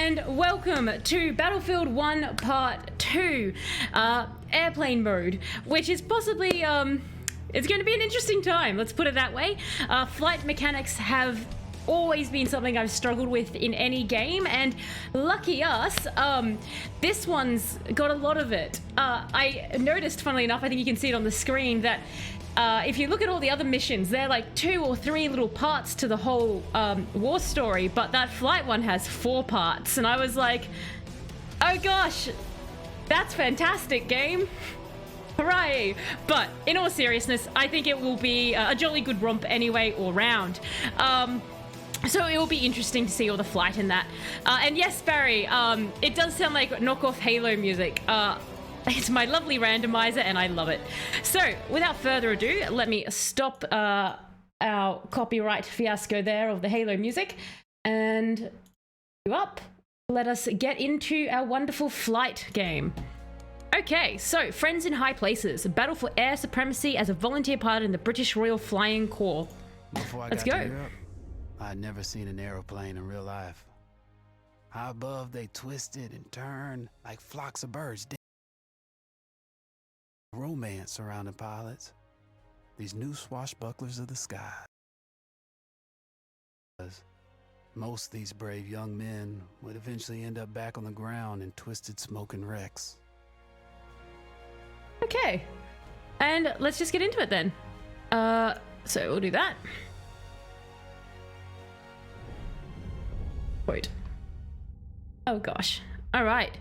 and welcome to Battlefield 1 Part 2, airplane mode, which is possibly, it's going to be an interesting time, let's put it that way. Flight mechanics have always been something I've struggled with in any game, and lucky us, this one's got a lot of it. I noticed, funnily enough, I think you can see it on the screen, that if you look at all the other missions, they're like 2 or 3 little parts to the whole war story, but that flight one has 4 parts, and I was like, oh gosh, that's fantastic, game. Hooray! But in all seriousness, I think it will be a jolly good romp anyway, all round. So it will be interesting to see all the flight in that. And yes, Barry, it does sound like knockoff Halo music. It's my lovely randomizer and I love it. So without further ado, let me stop our copyright fiasco there of the Halo music and you up. Let us get into our wonderful flight game. Okay, so Friends in High Places, a battle for air supremacy as a volunteer pilot in the British Royal Flying Corps. Let's go. Europe, I'd never seen an aeroplane in real life. High above, they twisted and turned like flocks of birds. Romance surrounding pilots, these new swashbucklers of the sky. Most of these brave young men would eventually end up back on the ground in twisted smoking wrecks. Okay, and let's just get into it then. So we'll do that. Wait. Oh gosh. All right.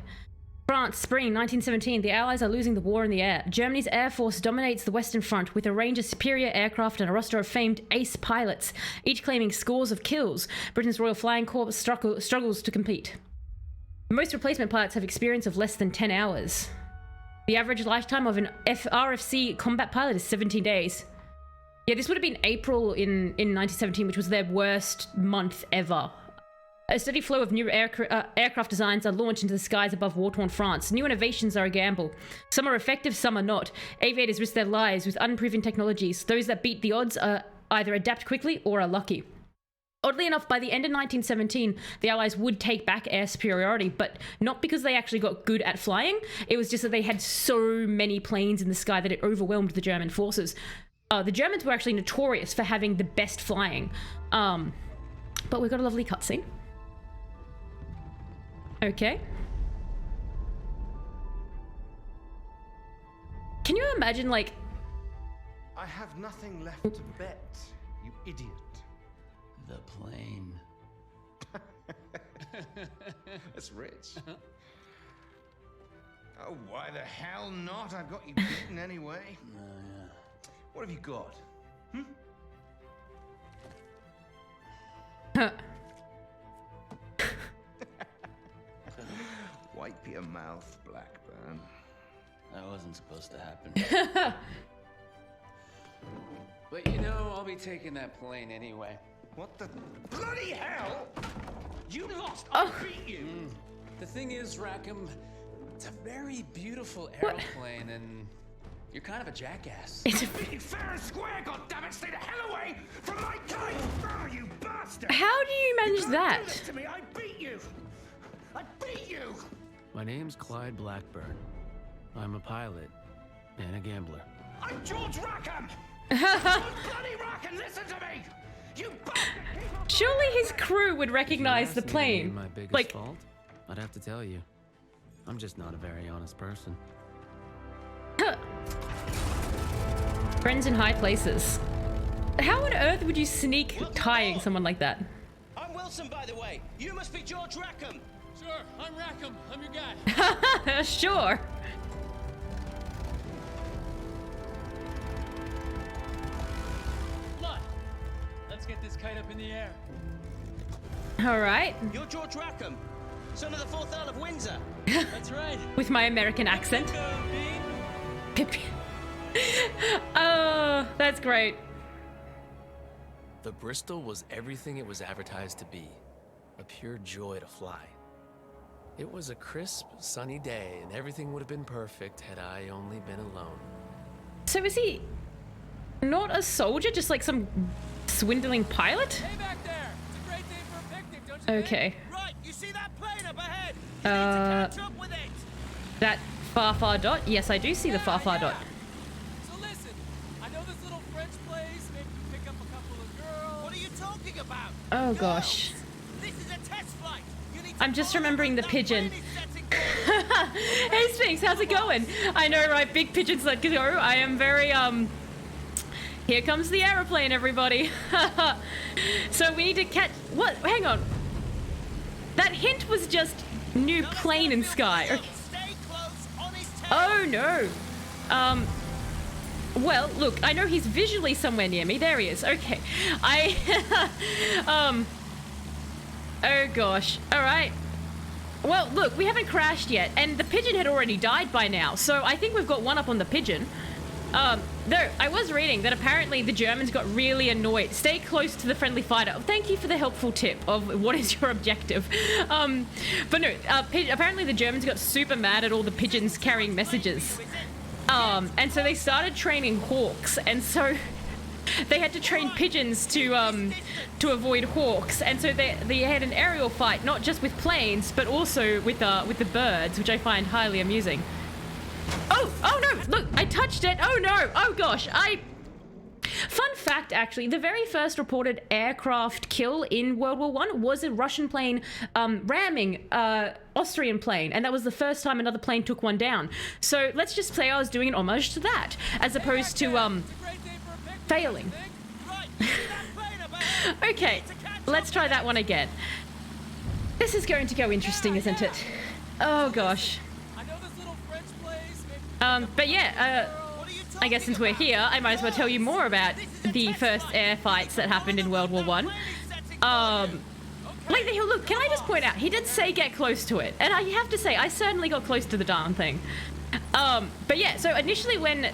France, spring 1917. The Allies are losing the war in the air. Germany's air force dominates the Western Front with a range of superior aircraft and a roster of famed ace pilots, each claiming scores of kills. Britain's Royal Flying Corps struggles to compete. Most replacement pilots have experience of less than 10 hours. The average lifetime of an RFC combat pilot is 17 days. Yeah, this would have been April in 1917, which was their worst month ever. A steady flow of new aircraft designs are launched into the skies above war-torn France. New innovations are a gamble. Some are effective, some are not. Aviators risk their lives with unproven technologies. Those that beat the odds either adapt quickly or are lucky. Oddly enough, by the end of 1917, the Allies would take back air superiority, but not because they actually got good at flying. It was just that they had so many planes in the sky that it overwhelmed the German forces. The Germans were actually notorious for having the best flying. But we've got a lovely cutscene. Okay. Can you imagine, like... I have nothing left to bet, you idiot. The plane. That's rich. Oh, why the hell not? I've got you beaten anyway. Yeah. What have you got? Wipe your mouth, Blackburn. That wasn't supposed to happen. But you know, I'll be taking that plane anyway. What the bloody hell? You lost. Oh. I beat you. The thing is, Rackham, it's a very beautiful aeroplane, and you're kind of a jackass. It's a... Beat you fair and square. Goddammit, stay the hell away from my kite! Oh, you bastard! How do you manage that? Do this to me. I beat you. I beat you. My name's Clyde Blackburn. I'm a pilot and a gambler. I'm George Rackham. George bloody Rackham, listen to me. You bastard. Surely his crew would recognize the If you asked me to plane. name my biggest Like, fault, I'd have to tell you. I'm just not a very honest person. Friends in High Places. How on earth would you sneak tying someone like that? I'm Wilson, by the way. You must be George Rackham. Sure, I'm Rackham. I'm your guy. Sure. Blood. Let's get this kite up in the air. All right. You're George Rackham, son of the 4th Earl of Windsor. That's right. With my American accent. Go, Bean. Pip. Oh, that's great. The Bristol was everything it was advertised to be. A pure joy to fly. It was a crisp, sunny day, and everything would have been perfect had I only been alone. So is he not a soldier, just like some swindling pilot? Hey, back there. It's a great day for a picnic, don't you think? Okay. Right, You see that plane up ahead? Catch up with it. That far dot? Yes, I do see the far dot. So listen, I know this little French place. Maybe you pick up a couple of girls. What are you talking about? Oh gosh. This is a test flight. You need to I'm just follow remembering the that pigeon. plane is setting course. Hey Sphinx, how's it going? I know, right? Big pigeons let go. I am very, here comes the aeroplane, everybody. So we need to catch, what? Hang on. That hint was just new plane and sky. Okay. Stay close on his tail. Oh no. Well, look, I know he's visually somewhere near me. There he is. Okay. Oh gosh. All right. Well, look, we haven't crashed yet, and the pigeon had already died by now, so I think we've got one up on the pigeon. Though, I was reading that apparently the Germans got really annoyed. Stay close to the friendly fighter. Thank you for the helpful tip of what is your objective. But no, apparently the Germans got super mad at all the pigeons carrying messages. And so they started training hawks, and so they had to train pigeons to avoid hawks, and so they had an aerial fight, not just with planes, but also with the birds, which I find highly amusing. Oh no! Look, I touched it. Oh no! Oh gosh! Fun fact, actually, the very first reported aircraft kill in World War I was a Russian plane ramming Austrian plane, and that was the first time another plane took one down. So let's just say I was doing an homage to that, as opposed to failing. Okay, let's try that one again. This is going to go interesting, isn't it? Oh gosh. But yeah, I guess since we're here, I might as well tell you more about the first air fights that happened in World War I. Look, can I just point out, he did say get close to it, and I have to say, I certainly got close to the darn thing. But yeah, so initially when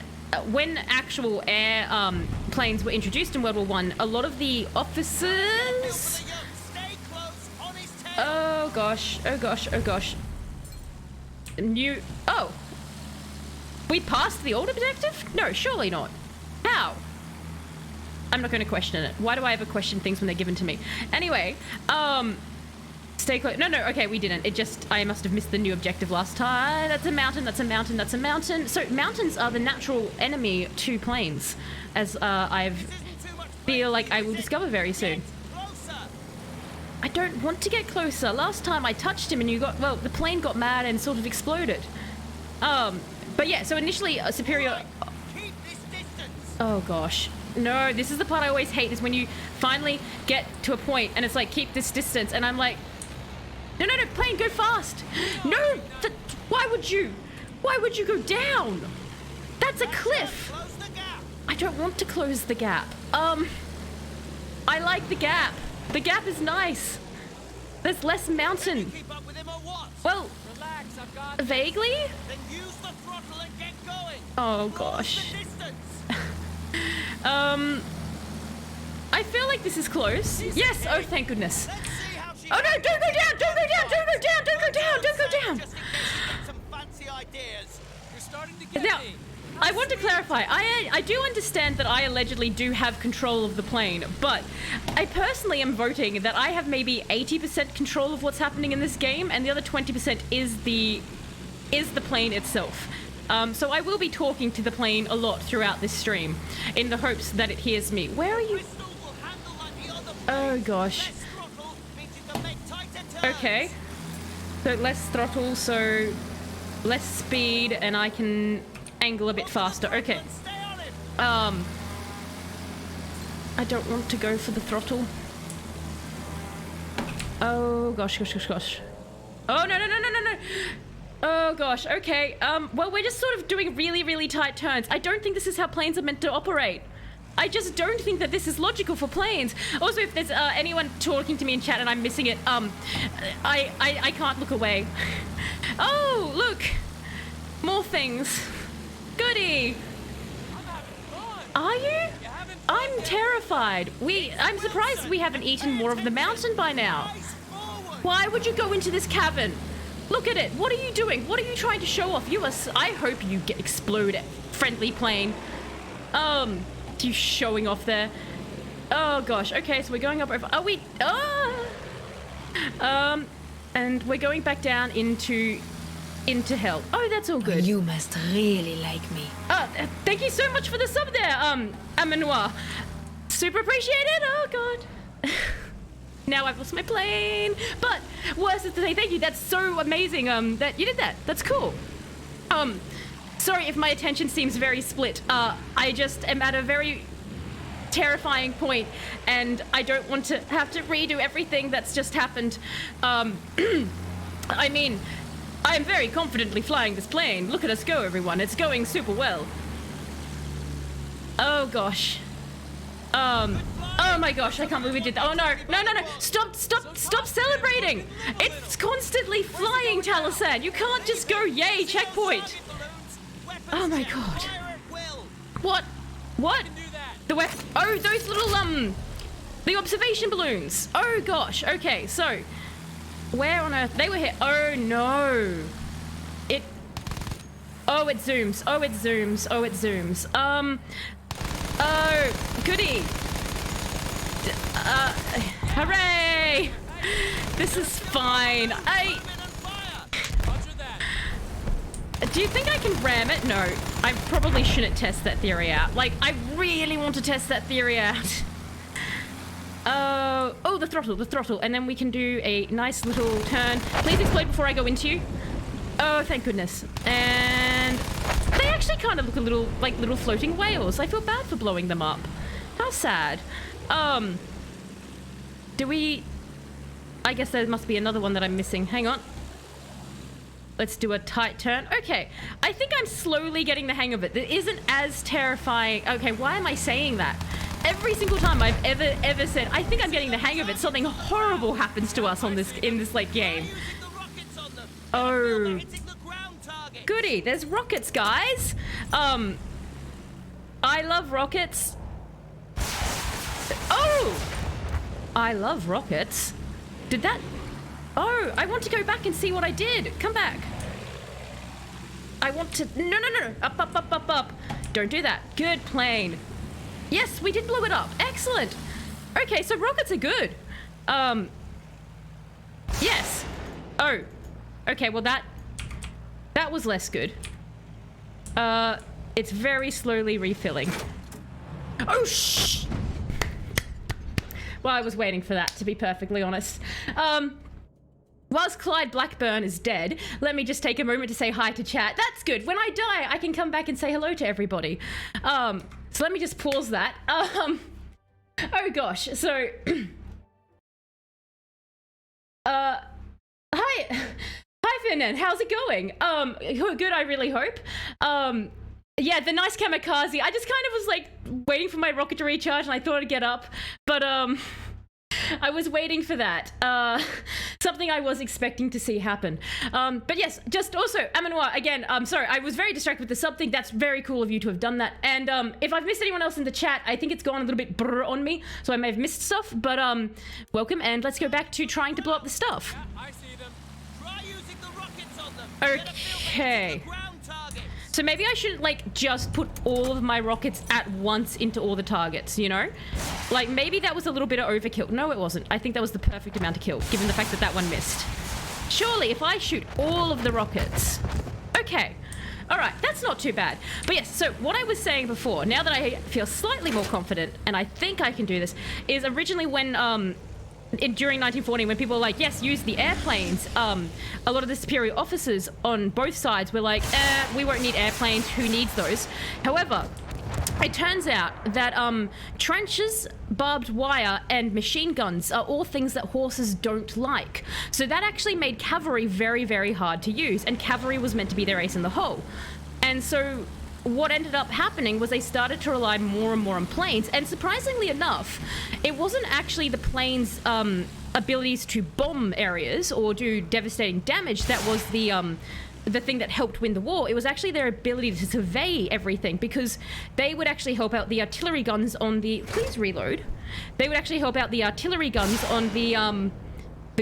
actual air planes were introduced in World War I, a lot of the officers... Oh gosh, oh gosh, oh gosh. Oh! We passed the old objective? No, surely not. How? I'm not going to question it. Why do I ever question things when they're given to me? Anyway, stay close. No, okay, we didn't. I must have missed the new objective last time. That's a mountain, that's a mountain, that's a mountain. So mountains are the natural enemy to planes, as I feel like I will discover very soon. I don't want to get closer. Last time I touched him and the plane got mad and sort of exploded. But yeah, so initially a superior... Oh gosh. No, this is the part I always hate, is when you finally get to a point and it's like, keep this distance, and I'm like, no, plane, go fast. No, why would you go down? That's a cliff. I don't want to close the gap. I like the gap. The gap is nice. There's less mountain. Well, vaguely? Oh gosh. I feel like this is close. Yes, oh thank goodness. Oh no, don't go down, don't go down, don't go down, don't go down, don't go down. Now, I want to clarify, I do understand that I allegedly do have control of the plane, but I personally am voting that I have maybe 80% control of what's happening in this game, and the other 20% is the plane itself. So I will be talking to the plane a lot throughout this stream, in the hopes that it hears me. Where are you? Oh gosh. Okay. So less throttle, so less speed, and I can angle a bit faster. Okay. I don't want to go for the throttle. Oh gosh. Oh no. Oh gosh, okay. Well, we're just sort of doing really tight turns. I don't think this is how planes are meant to operate. I just don't think that this is logical for planes. Also, if there's anyone talking to me in chat and I'm missing it, I can't look away. Oh, look! More things. Goody! Are you? I'm terrified. I'm surprised we haven't eaten more of the mountain by now. Why would you go into this cavern? Look at it. What are you doing? What are you trying to show off? I hope you explode, friendly plane. You showing off there. Oh gosh. Okay, so we're going up over. Are we? and we're going back down into hell. Oh, that's all good. You must really like me. Thank you so much for the sub there, Amanoir. Super appreciated. Oh god. Now I've lost my plane. But worse is to say thank you. That's so amazing. That you did that. That's cool. Sorry if my attention seems very split. I just am at a very terrifying point, and I don't want to have to redo everything that's just happened. I mean, I am very confidently flying this plane. Look at us go, everyone. It's going super well. Oh gosh. Oh my gosh, I can't believe we did that. Oh no, no. Stop celebrating. It's constantly flying, Talasan. You can't just go, yay, checkpoint. Oh my god. What? The weapon. Oh, those little, the observation balloons. Oh gosh, okay, so. Where on earth? They were here. Oh no. Oh, it zooms. Oh, it zooms. Oh, goody. Hooray. This is fine. Do you think I can ram it? No, I probably shouldn't test that theory out. Like, I really want to test that theory out. Oh, the throttle. And then we can do a nice little turn. Please explode before I go into you. Oh, thank goodness. And they actually kind of look a little like little floating whales. I feel bad for blowing them up. How sad. Do we... I guess there must be another one that I'm missing. Hang on. Let's do a tight turn. Okay, I think I'm slowly getting the hang of it. It isn't as terrifying. Okay, why am I saying that? Every single time I've ever said, I think I'm getting the hang of it, something horrible happens to us on in this like game. Oh, goody! There's rockets, guys. I love rockets. Oh, I love rockets. Did that? Oh, I want to go back and see what I did. Come back. I want to... No. Up. Don't do that. Good plane. Yes, we did blow it up. Excellent. Okay, so rockets are good. Yes. Oh. Okay, well that was less good. It's very slowly refilling. Oh, shh. Well, I was waiting for that, to be perfectly honest. Whilst Clyde Blackburn is dead, let me just take a moment to say hi to chat. That's good. When I die, I can come back and say hello to everybody. So let me just pause that. Oh gosh, so... Hi Fernand, how's it going? Good, I really hope. Yeah, the nice kamikaze. I just kind of was like waiting for my rocket to recharge and I thought I'd get up, but I was waiting for that. Something I was expecting to see happen. But yes, just also, Amanoir, again, sorry, I was very distracted with the sub thing. That's very cool of you to have done that. And if I've missed anyone else in the chat, I think it's gone a little bit brr on me, so I may have missed stuff, but welcome, and let's go back to trying to blow up the stuff. I see them. Try using the rockets on them. Okay. So maybe I shouldn't, like, just put all of my rockets at once into all the targets, you know? Like, maybe that was a little bit of overkill. No, it wasn't. I think that was the perfect amount to kill, given the fact that that one missed. Surely, if I shoot all of the rockets... Okay. All right, that's not too bad. But yes, so what I was saying before, now that I feel slightly more confident, and I think I can do this, is originally when, during 1914, when people were like, yes, use the airplanes, a lot of the superior officers on both sides were like, we won't need airplanes, who needs those? However, it turns out that trenches, barbed wire, and machine guns are all things that horses don't like. So that actually made cavalry very, very hard to use, and cavalry was meant to be their ace in the hole. And so what ended up happening was they started to rely more and more on planes, and surprisingly enough, it wasn't actually the planes' abilities to bomb areas or do devastating damage that was the thing that helped win the war. It was actually their ability to survey everything, because they would actually help out the artillery guns on the... Please reload. They would actually help out the artillery guns on the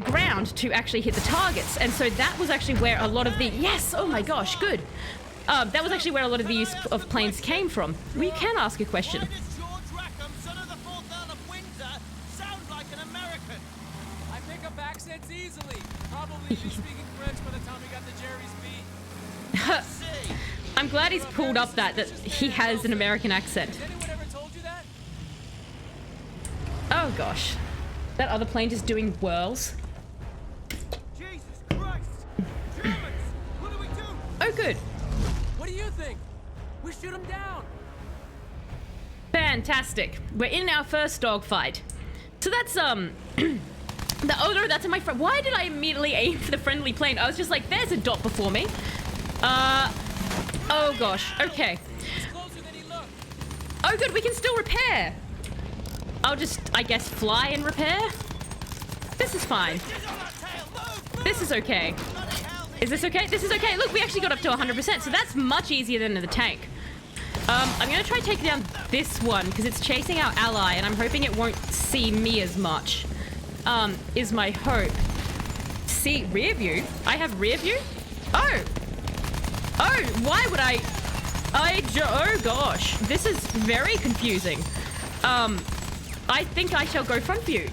ground to actually hit the targets, and so that was actually where a lot of the... Yes! Oh my gosh, good! That was actually where a lot of the use of planes came from. Well, you can ask a question. Why does George Rackham, son of the 4th Earl of Windsor, sound like an American? I pick up accents easily. Probably glad he's pulled up that he has an American accent. Has anyone ever told you that? Oh gosh. That other plane just doing whirls. Jesus Christ! Germans! What do we do? Oh good. What do you think? We shoot him down. Fantastic. We're in our first dogfight. So that's oh no, that's my friend. Why did I immediately aim for the friendly plane? I was just like, there's a dot before me. Oh gosh. Okay. He's closer than he looked. Oh good, we can still repair. I'll just, I guess, fly and repair. This is fine. This is okay. Is this okay? This is okay. Look, we actually got up to 100%, so that's much easier than the tank. I'm gonna try taking down this one because it's chasing our ally, and I'm hoping it won't see me as much. Is my hope. See, rear view. I have rear view. Oh, why would I? Oh gosh, this is very confusing. I think I shall go front view.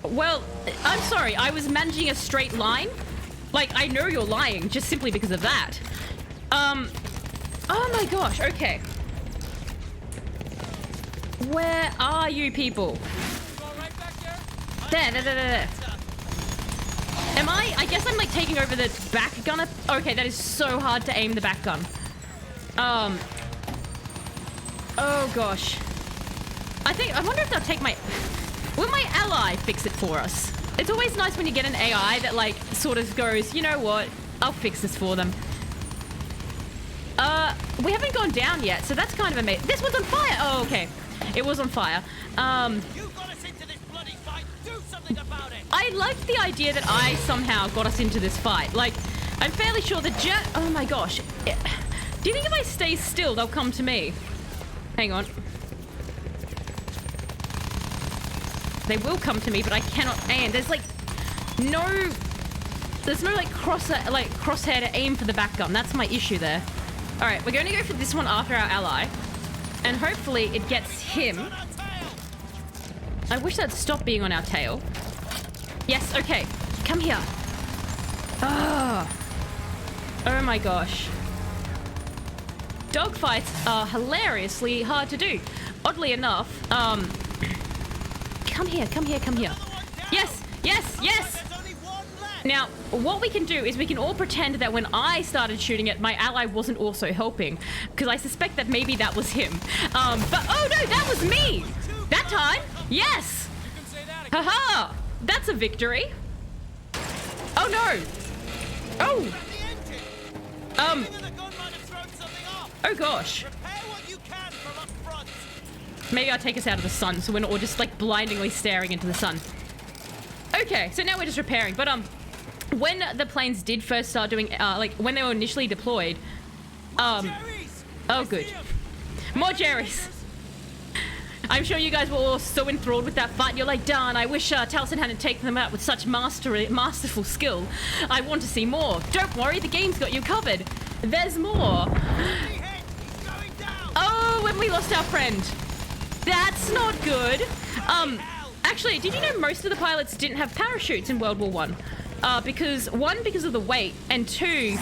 Well, I'm sorry, I was managing a straight line. Like, I know you're lying, just simply because of that. Oh my gosh, okay. Where are you people? There. Am I guess I'm like taking over the back gunner. Okay, that is so hard to aim the back gun. Oh gosh. I wonder if they'll take will my ally fix it for us? It's always nice when you get an AI that like sort of goes, you know what? I'll fix this for them. We haven't gone down yet, so that's kind of amazing. This one's on fire. Oh, okay. It was on fire. You got us into this bloody fight. Do something about it. I like the idea that I somehow got us into this fight. Like, I'm fairly sure the jet. Oh my gosh. Do you think if I stay still, they'll come to me? Hang on. They will come to me, but I cannot aim. There's like no like crosshair to aim for the back gun. That's my issue there. All right, we're going to go for this one after our ally, and hopefully it gets him. I wish that'd stop being on our tail. Yes, okay. Come here. Oh my gosh. Dogfights are hilariously hard to do. Oddly enough, come here. Yes. Now, what we can do is we can all pretend that when I started shooting it, my ally wasn't also helping, because I suspect that maybe that was him. But oh no, that was me! That time, yes! Haha! That's a victory. Oh no! Oh! Oh gosh. Maybe I'll take us out of the sun so we're not all just like blindingly staring into the sun. Okay, so now we're just repairing. But when the planes did first start doing like when they were initially deployed, oh good. More Jerrys. I'm sure you guys were all so enthralled with that fight. You're like, darn, I wish Taliesin hadn't taken them out with such masterful skill. I want to see more. Don't worry, the game's got you covered. There's more. Oh, when we lost our friend. That's not good. Actually, did you know most of the pilots didn't have parachutes in World War I? Because one, because of the weight, and two,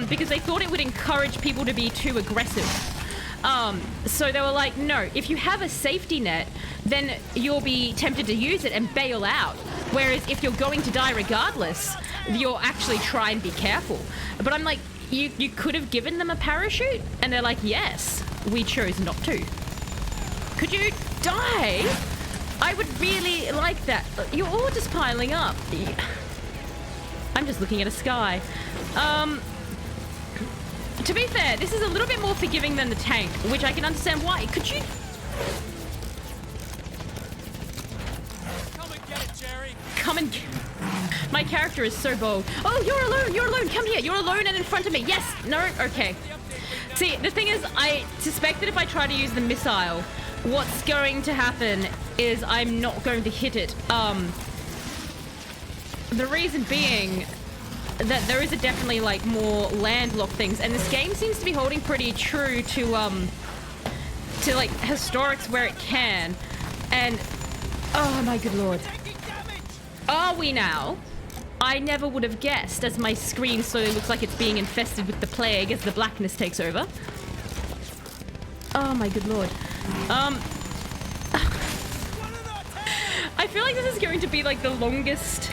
because they thought it would encourage people to be too aggressive. So they were like, no, if you have a safety net, then you'll be tempted to use it and bail out. Whereas if you're going to die regardless, you'll actually try and be careful. But I'm like, you could have given them a parachute? And they're like, yes, we chose not to. Could you die? I would really like that. You're all just piling up. I'm just looking at a sky. To be fair, this is a little bit more forgiving than the tank, which I can understand why. Could you... Come and get it, Jerry. Come and get... My character is so bold. Oh, you're alone, come here. You're alone and in front of me. Yes, no, okay. See, the thing is, I suspect that if I try to use the missile, what's going to happen is I'm not going to hit it. The reason being that there is definitely like more landlocked things, and this game seems to be holding pretty true to like historics where it can. And oh my good lord, are we now? I never would have guessed, as my screen slowly looks like it's being infested with the plague as the blackness takes over. Oh my good lord. I feel like this is going to be like the longest...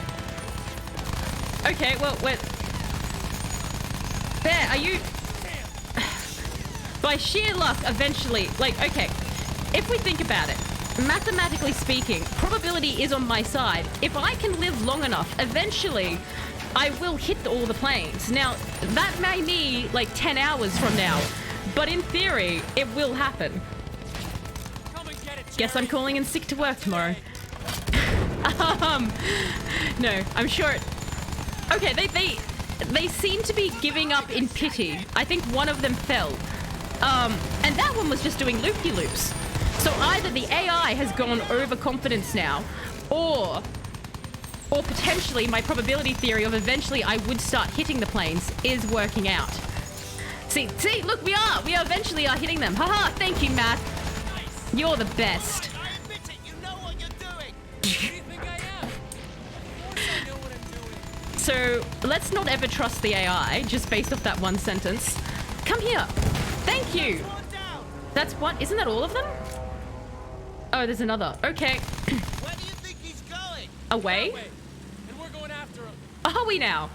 Okay, well, wait. There, are you... By sheer luck, eventually, like, okay, if we think about it, mathematically speaking, probability is on my side. If I can live long enough, eventually, I will hit all the planes. Now, that may be like 10 hours from now, but in theory, it will happen. Guess I'm calling in sick to work tomorrow. No, I'm sure it... Okay, they seem to be giving up in pity. I think one of them fell. And that one was just doing loop-de-loops. So either the AI has gone overconfidence now, or potentially my probability theory of eventually I would start hitting the planes is working out. See, look, we eventually are hitting them. Haha, thank you, Matt. You're the best. I admit it, you know what you're doing. What do you think I am? Of course I know what I'm doing. So let's not ever trust the AI just based off that one sentence. Come here. Thank you. One down. That's one. Isn't that all of them? Oh, there's another. Okay. Where do you think he's going? Away? Wait, and we're going after him. Are we now?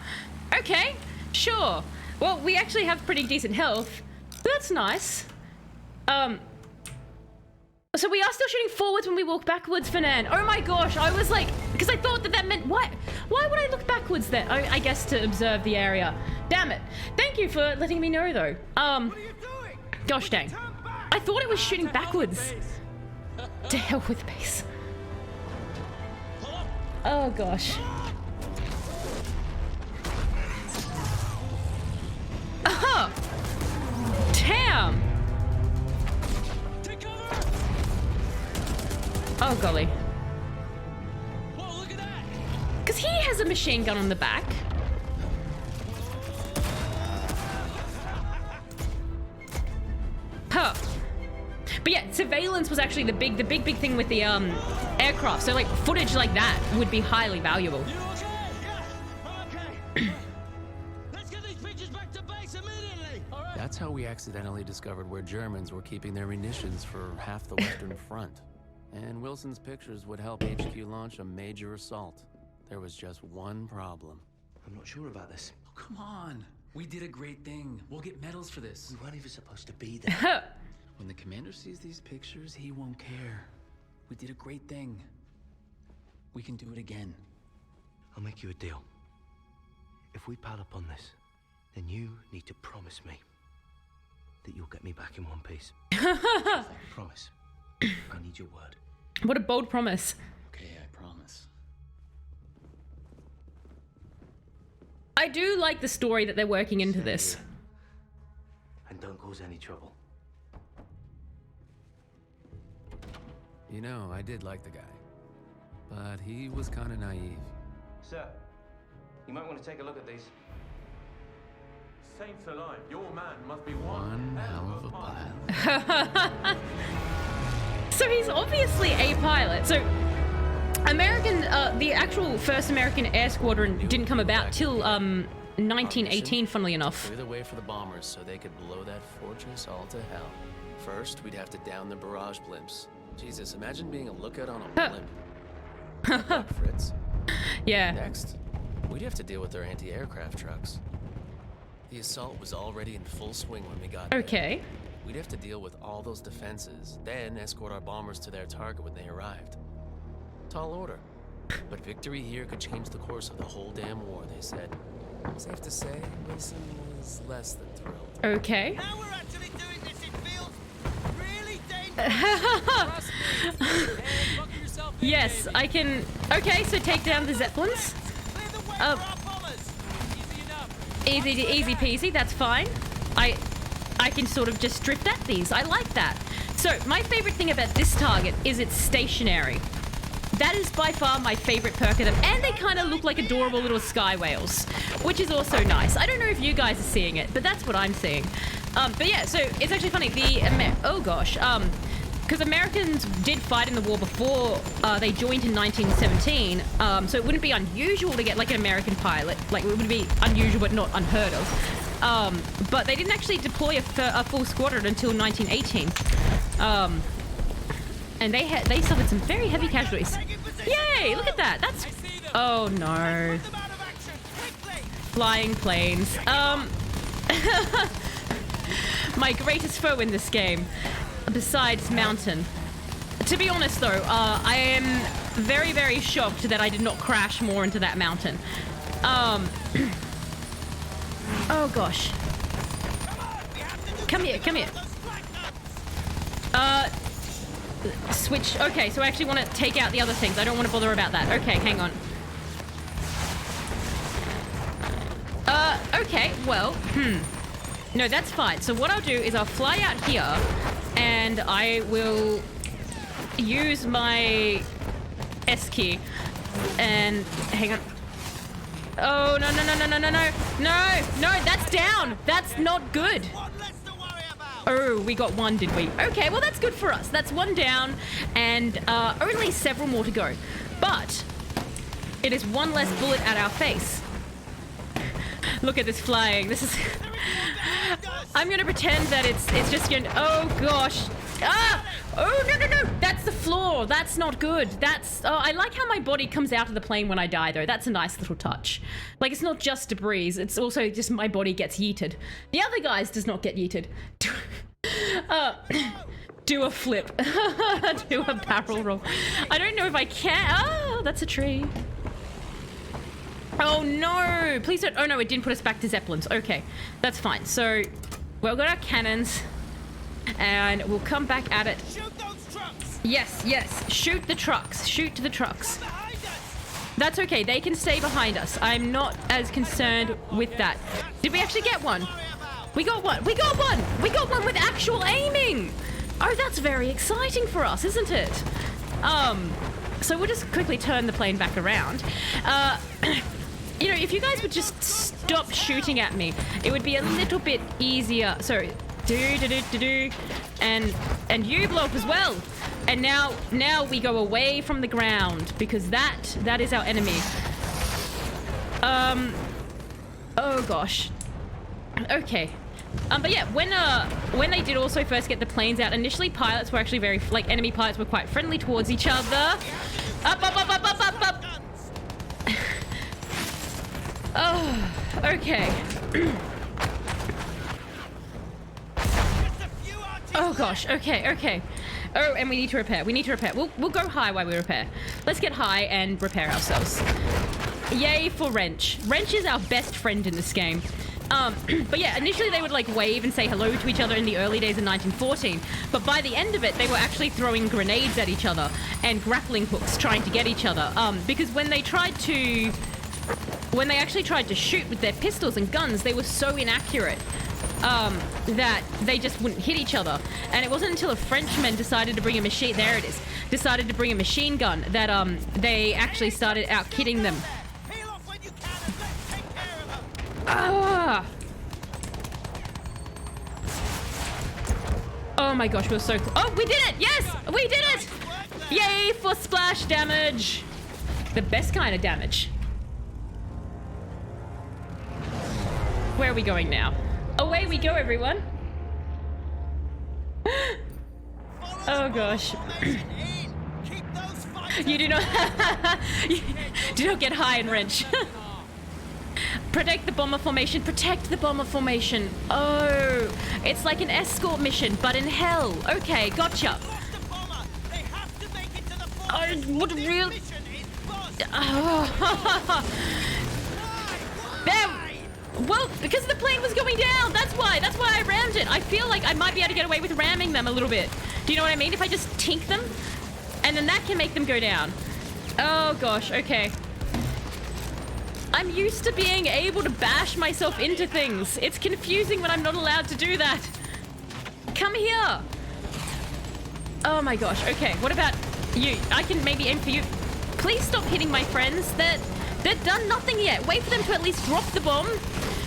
Okay. Sure. Well, we actually have pretty decent health. That's nice. So we are still shooting forwards when we walk backwards, Fernand. Oh my gosh, I was like, because I thought that meant, what? Why would I look backwards then? I guess to observe the area. Damn it. Thank you for letting me know though. What are you doing? Gosh dang. Turn back. I thought it was shooting backwards. To hell with base. Oh gosh. Oh! Damn! Take cover! Oh golly. Whoa, look at that! Because he has a machine gun on the back. Huh. But yeah, surveillance was actually the big thing with the aircraft. So like footage like that would be highly valuable. You okay? Yeah. Okay. Let's get these pictures back to base immediately. All right. That's how we accidentally discovered where Germans were keeping their munitions for half the Western Front. And Wilson's pictures would help HQ launch a major assault. There was just one problem. I'm not sure about this. Oh, come on. We did a great thing. We'll get medals for this. We weren't even supposed to be there. When the commander sees these pictures, he won't care. We did a great thing. We can do it again. I'll make you a deal. If we pile up on this, then you need to promise me that you'll get me back in one piece. Promise. I need your word. What a bold promise. Okay, I promise. I do like the story that they're working into this. And don't cause any trouble. You know, I did like the guy. But he was kind of naive. Sir, you might want to take a look at these. Saints alive, your man must be One hell of a pilot. So he's obviously a pilot. So the actual first American Air Squadron didn't come about till 1918, funnily enough. Clear the way for the bombers so they could blow that fortress all to hell. First, we'd have to down the barrage blimps. Jesus, imagine being a lookout on a blimp. Good luck, Fritz. Yeah. Next, we'd have to deal with their anti-aircraft trucks. The assault was already in full swing when we got there. Okay. We'd have to deal with all those defenses, then escort our bombers to their target when they arrived. Tall order. But victory here could change the course of the whole damn war, they said. Safe to say, Wilson was less than thrilled. Okay. Now we're actually doing this. It feels really dangerous. Yes, I can. Okay, so take down the Zeppelins. Clear the way for our bombers. Easy peasy, that's fine. I can sort of just drift at these. I like that. So my favorite thing about this target is it's stationary. That is by far my favorite perk of them. And they kind of look like adorable little sky whales, which is also nice. I don't know if you guys are seeing it, but that's what I'm seeing. But yeah, so it's actually funny. Oh gosh. because Americans did fight in the war before they joined in 1917, so it wouldn't be unusual to get like an American pilot. Like, it would be unusual but not unheard of. But they didn't actually deploy a full squadron until 1918. And they suffered some very heavy casualties. Yay! Look at that. That's... Oh no. Flying planes. My greatest foe in this game, besides Mountain. To be honest though, I am very, very shocked that I did not crash more into that mountain. Oh gosh. Come here, come here. Switch. Okay, so I actually want to take out the other things. I don't want to bother about that. Okay, hang on. Okay, well, no, that's fine. So what I'll do is I'll fly out here and I will use my S key and hang on. Oh, no, no, no, no, no, no, no, no, no, that's down. That's not good. Oh, we got one, did we? Okay, well, that's good for us. That's one down and only several more to go. But it is one less bullet at our face. Look at this flying. This is... I'm going to pretend that it's just going to... Oh, gosh. Ah! Oh, no, no, no. That's the floor. That's not good. That's... Oh, I like how my body comes out of the plane when I die, though. That's a nice little touch. Like, it's not just debris. It's also just my body gets yeeted. The other guys does not get yeeted. Do a flip. Do a barrel roll. I don't know if I can. Oh, that's a tree. Oh no, please don't. Oh no, it didn't put us back to Zeppelins. Okay, that's fine. So we've got our cannons and we'll come back at it. Shoot those trucks! Yes, yes, shoot the trucks. Shoot the trucks. That's okay, they can stay behind us. I'm not as concerned with that. Did we actually get one? We got one. We got one. We got one with actual aiming. Oh, that's very exciting for us, isn't it? So we'll just quickly turn the plane back around. You know, if you guys would just stop shooting at me, it would be a little bit easier. So, and you blow up as well. And now we go away from the ground because that is our enemy. Oh gosh. Okay. But yeah, when they did also first get the planes out, initially pilots were actually very, like, enemy pilots were quite friendly towards each other. Up, up, up, up, up, up, up. Oh, okay. Oh gosh, okay, okay. Oh, and we need to repair. We need to repair. We'll go high while we repair. Let's get high and repair ourselves. Yay for Wrench. Wrench is our best friend in this game. But yeah, initially they would like wave and say hello to each other in the early days of 1914. But by the end of it, they were actually throwing grenades at each other and grappling hooks trying to get each other. Because when they actually tried to shoot with their pistols and guns, they were so inaccurate that they just wouldn't hit each other. And it wasn't until a Frenchman decided to bring a machine, there it is, decided to bring a machine gun that they actually started out-kitting them. Ah! Oh my gosh, we're so close. Oh, we did it! Yes! We did it! Yay for splash damage! The best kind of damage. Where are we going now? Away we go, everyone! Oh gosh. You do not... you do not get high and wrench. Protect the bomber formation. Protect the bomber formation. Oh, it's like an escort mission, but in hell. Okay, gotcha. I would really... There... Well, because the plane was going down. That's why I rammed it. I feel like I might be able to get away with ramming them a little bit. Do you know what I mean? If I just tink them, and then that can make them go down. Oh gosh, okay. I'm used to being able to bash myself into things. It's confusing when I'm not allowed to do that. Come here. Oh my gosh. Okay, what about you? I can maybe aim for you. Please stop hitting my friends. They've done nothing yet. Wait for them to at least drop the bomb.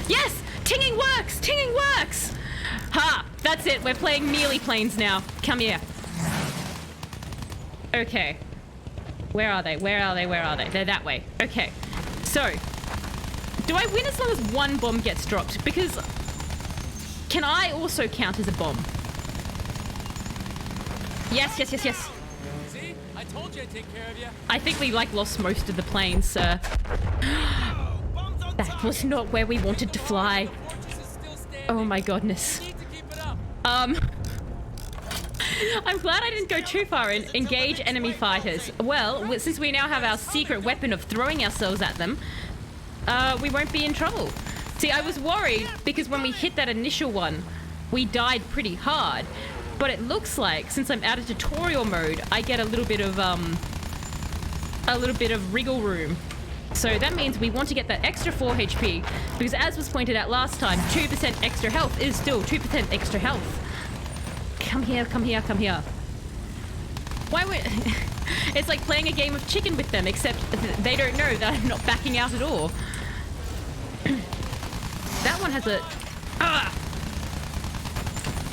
Yes! Tinging works! Tinging works! Ha! That's it. We're playing melee planes now. Come here. Okay. Where are they? Where are they? Where are they? They're that way. Okay. So, do I win as long as one bomb gets dropped? Because can I also count as a bomb? Yes, yes, yes, yes. See? I told you I'd take care of you. I think we like lost most of the planes, sir. That was not where we wanted to fly. Oh my goodness. I'm glad I didn't go too far and engage enemy fighters. Well, since we now have our secret weapon of throwing ourselves at them, we won't be in trouble. See, I was worried because when we hit that initial one, we died pretty hard. But it looks like, since I'm out of tutorial mode, I get a little bit of wriggle room. So that means we want to get that extra 4 HP, because as was pointed out last time, 2% extra health is still 2% extra health. Come here, come here, come here. Why would... It's like playing a game of chicken with them, except they don't know that I'm not backing out at all. That one has a...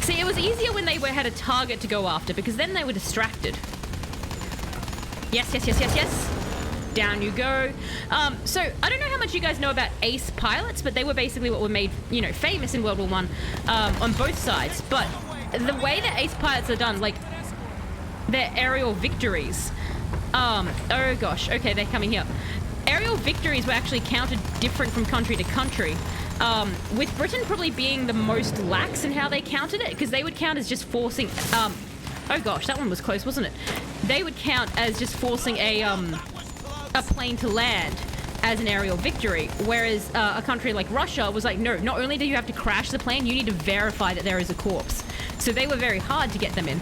See, it was easier when they had a target to go after, because then they were distracted. Yes, yes, yes, yes, yes. Down you go. So, I don't know how much you guys know about ace pilots, but they were basically what were made, you know, famous in World War I on both sides. But the way that ace pilots are done, like, they're aerial victories. Oh gosh, okay, they're coming here. Aerial victories were actually counted different from country to country. With Britain probably being the most lax in how they counted it, because they would count as just forcing, oh gosh, that one was close, wasn't it? They would count as just forcing a plane to land as an aerial victory, whereas a country like Russia was like, no, not only do you have to crash the plane, you need to verify that there is a corpse. So they were very hard to get them in.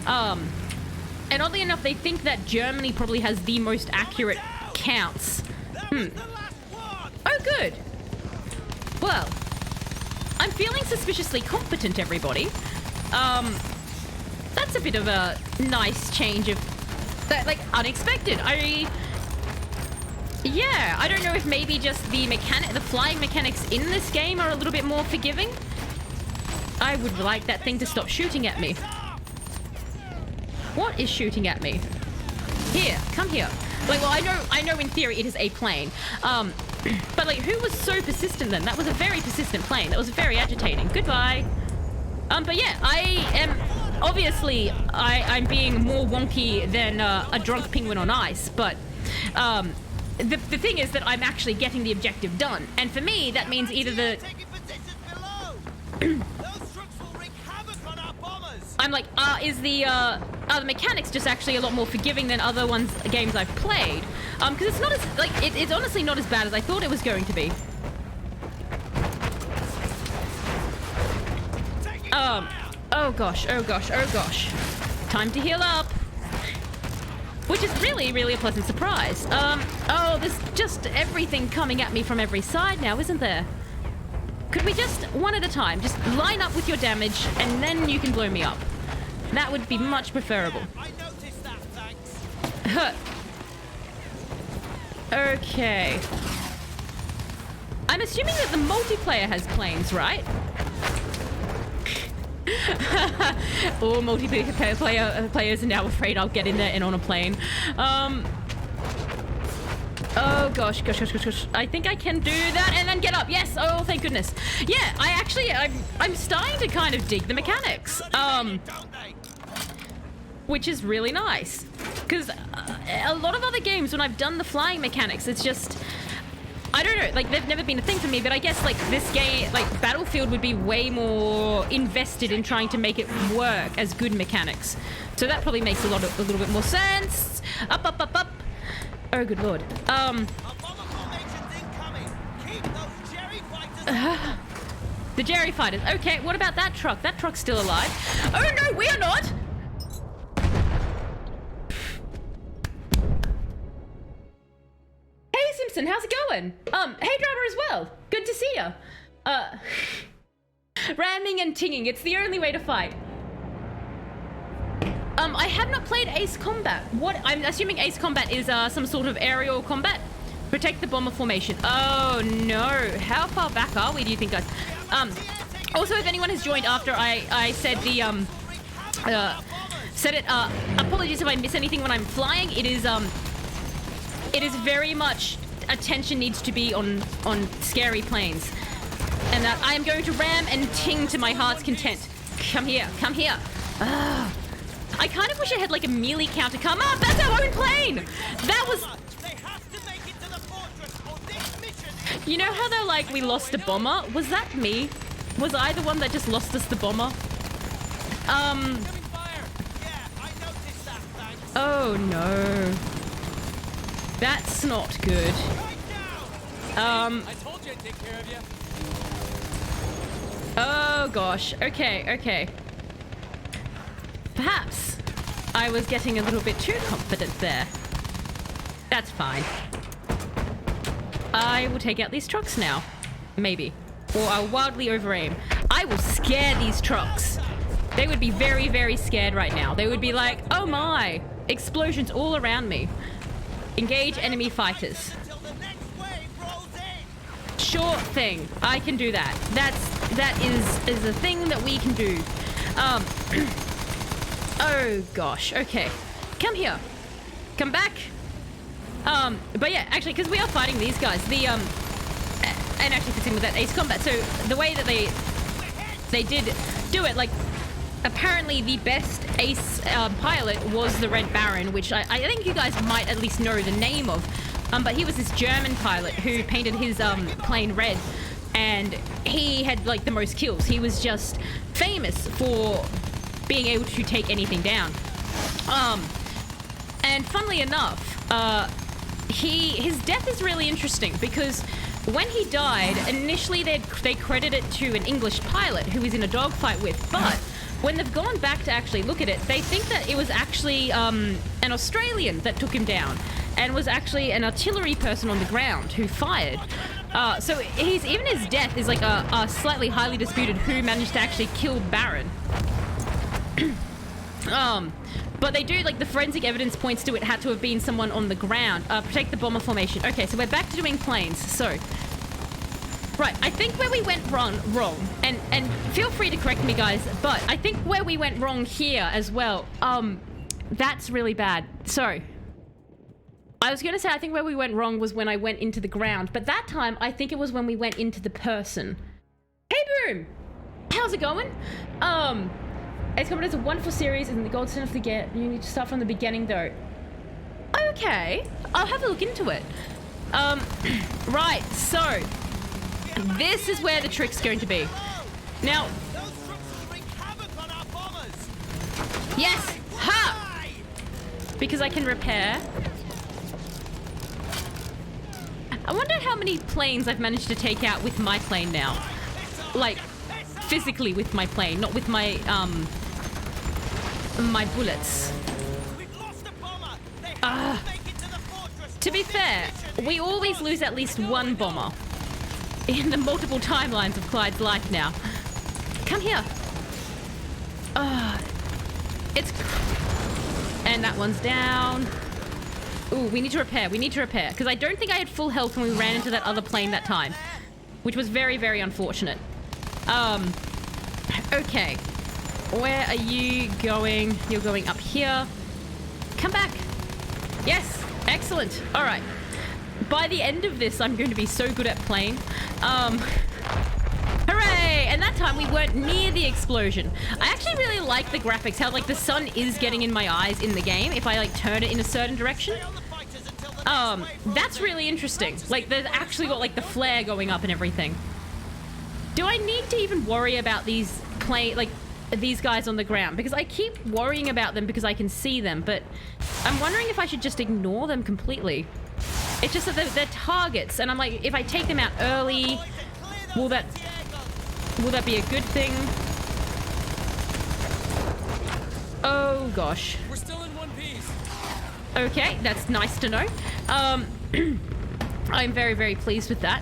And oddly enough, they think that Germany probably has the most accurate counts. Oh, good. Well, I'm feeling suspiciously competent, everybody. That's a bit of a nice change of... like, unexpected. Yeah, I don't know if maybe just the flying mechanics in this game are a little bit more forgiving. I would like that thing to stop shooting at me. What is shooting at me? Here, come here. Like, well, I know in theory it is a plane. But like, who was so persistent then? That was a very persistent plane. That was very agitating. Goodbye. But yeah, I am obviously I'm being more wonky than a drunk penguin on ice. But the thing is that I'm actually getting the objective done, and for me that means either the I'm like, are the mechanics just actually a lot more forgiving than other games I've played? Because it's not as, like, it's honestly not as bad as I thought it was going to be. Oh gosh, oh gosh, oh gosh. Time to heal up. Which is really, really a pleasant surprise. Oh, there's just everything coming at me from every side now, isn't there? Could we just, one at a time, just line up with your damage, and then you can blow me up? That would be much preferable. I noticed that, thanks. Okay. I'm assuming that the multiplayer has planes, right? All multiplayer players are now afraid I'll get in there and on a plane. Oh gosh. I think I can do that and then get up. Yes. Oh, thank goodness. Yeah, I'm starting to kind of dig the mechanics. Which is really nice. Because a lot of other games, when I've done the flying mechanics, it's just... I don't know, like, they've never been a thing for me, but I guess, like, this game, like, Battlefield would be way more invested in trying to make it work as good mechanics. So that probably makes a little bit more sense. Up. Oh, good lord. The Jerry fighters. Okay, what about that truck? That truck's still alive. Oh, no, we are not! Hey, Simpson, how's it going? Hey, Driver as well. Good to see ya. Ramming and tinging, it's the only way to fight. I have not played Ace Combat. What? I'm assuming Ace Combat is some sort of aerial combat. Protect the bomber formation. Oh no! How far back are we? Do you think, guys? Said it, apologies if I miss anything when I'm flying. It is very much attention needs to be on scary planes. And that I am going to ram and ting to my heart's content. Come here, come here. I kind of wish I had like a melee counter come up. That's our own plane. That was... You know how they're like, we lost a bomber? Was that me? Was I the one that just lost us the bomber? Oh no. That's not good. I told you I'd take care of you. Oh gosh. Okay, okay. Perhaps I was getting a little bit too confident there. That's fine. I will take out these trucks now. Maybe. Or I'll wildly over-aim. I will scare these trucks. They would be very, very scared right now. They would be like, oh my, explosions all around me. Engage enemy fighters. Sure thing. I can do that. That is a thing that we can do. Oh gosh. Okay. Come here. Come back. But yeah, actually, because we are fighting these guys, and actually fits in with that Ace Combat. So the way that they did do it, like, apparently the best Ace pilot was the Red Baron, which I think you guys might at least know the name of. But he was this German pilot who painted his plane red, and he had like the most kills. He was just famous for being able to take anything down. And funnily enough, his death is really interesting because when he died, initially they credit it to an English pilot who was in a dogfight with, but when they've gone back to actually look at it, they think that it was actually an Australian that took him down and was actually an artillery person on the ground who fired. So even his death is like a slightly highly disputed who managed to actually kill Baron. But they do, like, the forensic evidence points to it had to have been someone on the ground. Protect the bomber formation. Okay, so we're back to doing planes. So, right, I think where we went wrong, and feel free to correct me, guys, but I think where we went wrong here as well, that's really bad. So, I was going to say I think where we went wrong was when I went into the ground, but that time I think it was when we went into the person. Hey, Boom! How's it going? Ace Combat is a wonderful series and the gold standard to get. You need to start from the beginning though. Okay, I'll have a look into it. Right, so this is where the trick's going to be. Now, yes, ha! Because I can repair. I wonder how many planes I've managed to take out with my plane now. Like, physically with my plane, not with my, my bullets. To be fair, we always lose at least one bomber in the multiple timelines of Clyde's life now. Come here. And that one's down. Ooh, we need to repair. We need to repair. Because I don't think I had full health when we ran into that other plane that time. Which was very, very unfortunate. Okay. Where are you going? You're going up here. Come back. Yes. Excellent. All right. By the end of this, I'm going to be so good at playing. Hooray! And that time we weren't near the explosion. I actually really like the graphics, how like the sun is getting in my eyes in the game if I like turn it in a certain direction. That's really interesting. Like they've actually got like the flare going up and everything. Do I need to even worry about these these guys on the ground? Because I keep worrying about them because I can see them, but I'm wondering if I should just ignore them completely. It's just that they're targets, and I'm like, if I take them out early, will that be a good thing? Oh gosh. We're still in one piece. Okay, that's nice to know. I'm very, very pleased with that.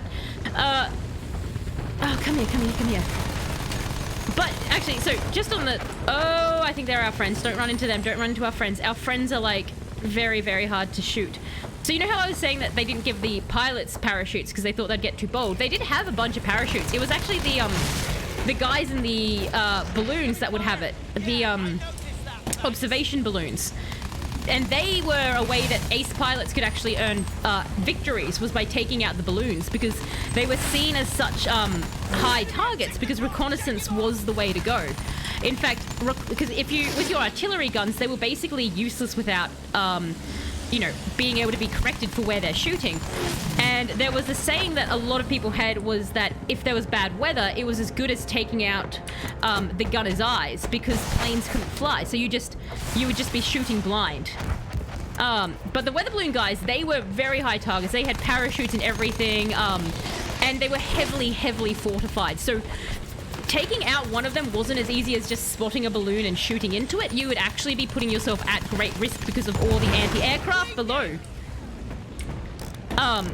Oh, come here, come here, come here. But actually, so just on the... Oh, I think they're our friends. Don't run into them. Don't run into our friends. Our friends are like very, very hard to shoot. So you know how I was saying that they didn't give the pilots parachutes because they thought they'd get too bold? They did have a bunch of parachutes. It was actually the guys in the balloons that would have it. observation balloons. And they were a way that ace pilots could actually earn victories, was by taking out the balloons, because they were seen as such high targets, because reconnaissance was the way to go. In fact, because with your artillery guns, they were basically useless without you know, being able to be corrected for where they're shooting. And there was a saying that a lot of people had, was that if there was bad weather, it was as good as taking out the gunner's eyes, because planes couldn't fly. So you would just be shooting blind. But the weather balloon guys, they were very high targets. They had parachutes and everything, and they were heavily fortified. So taking out one of them wasn't as easy as just spotting a balloon and shooting into it. You would actually be putting yourself at great risk because of all the anti-aircraft below.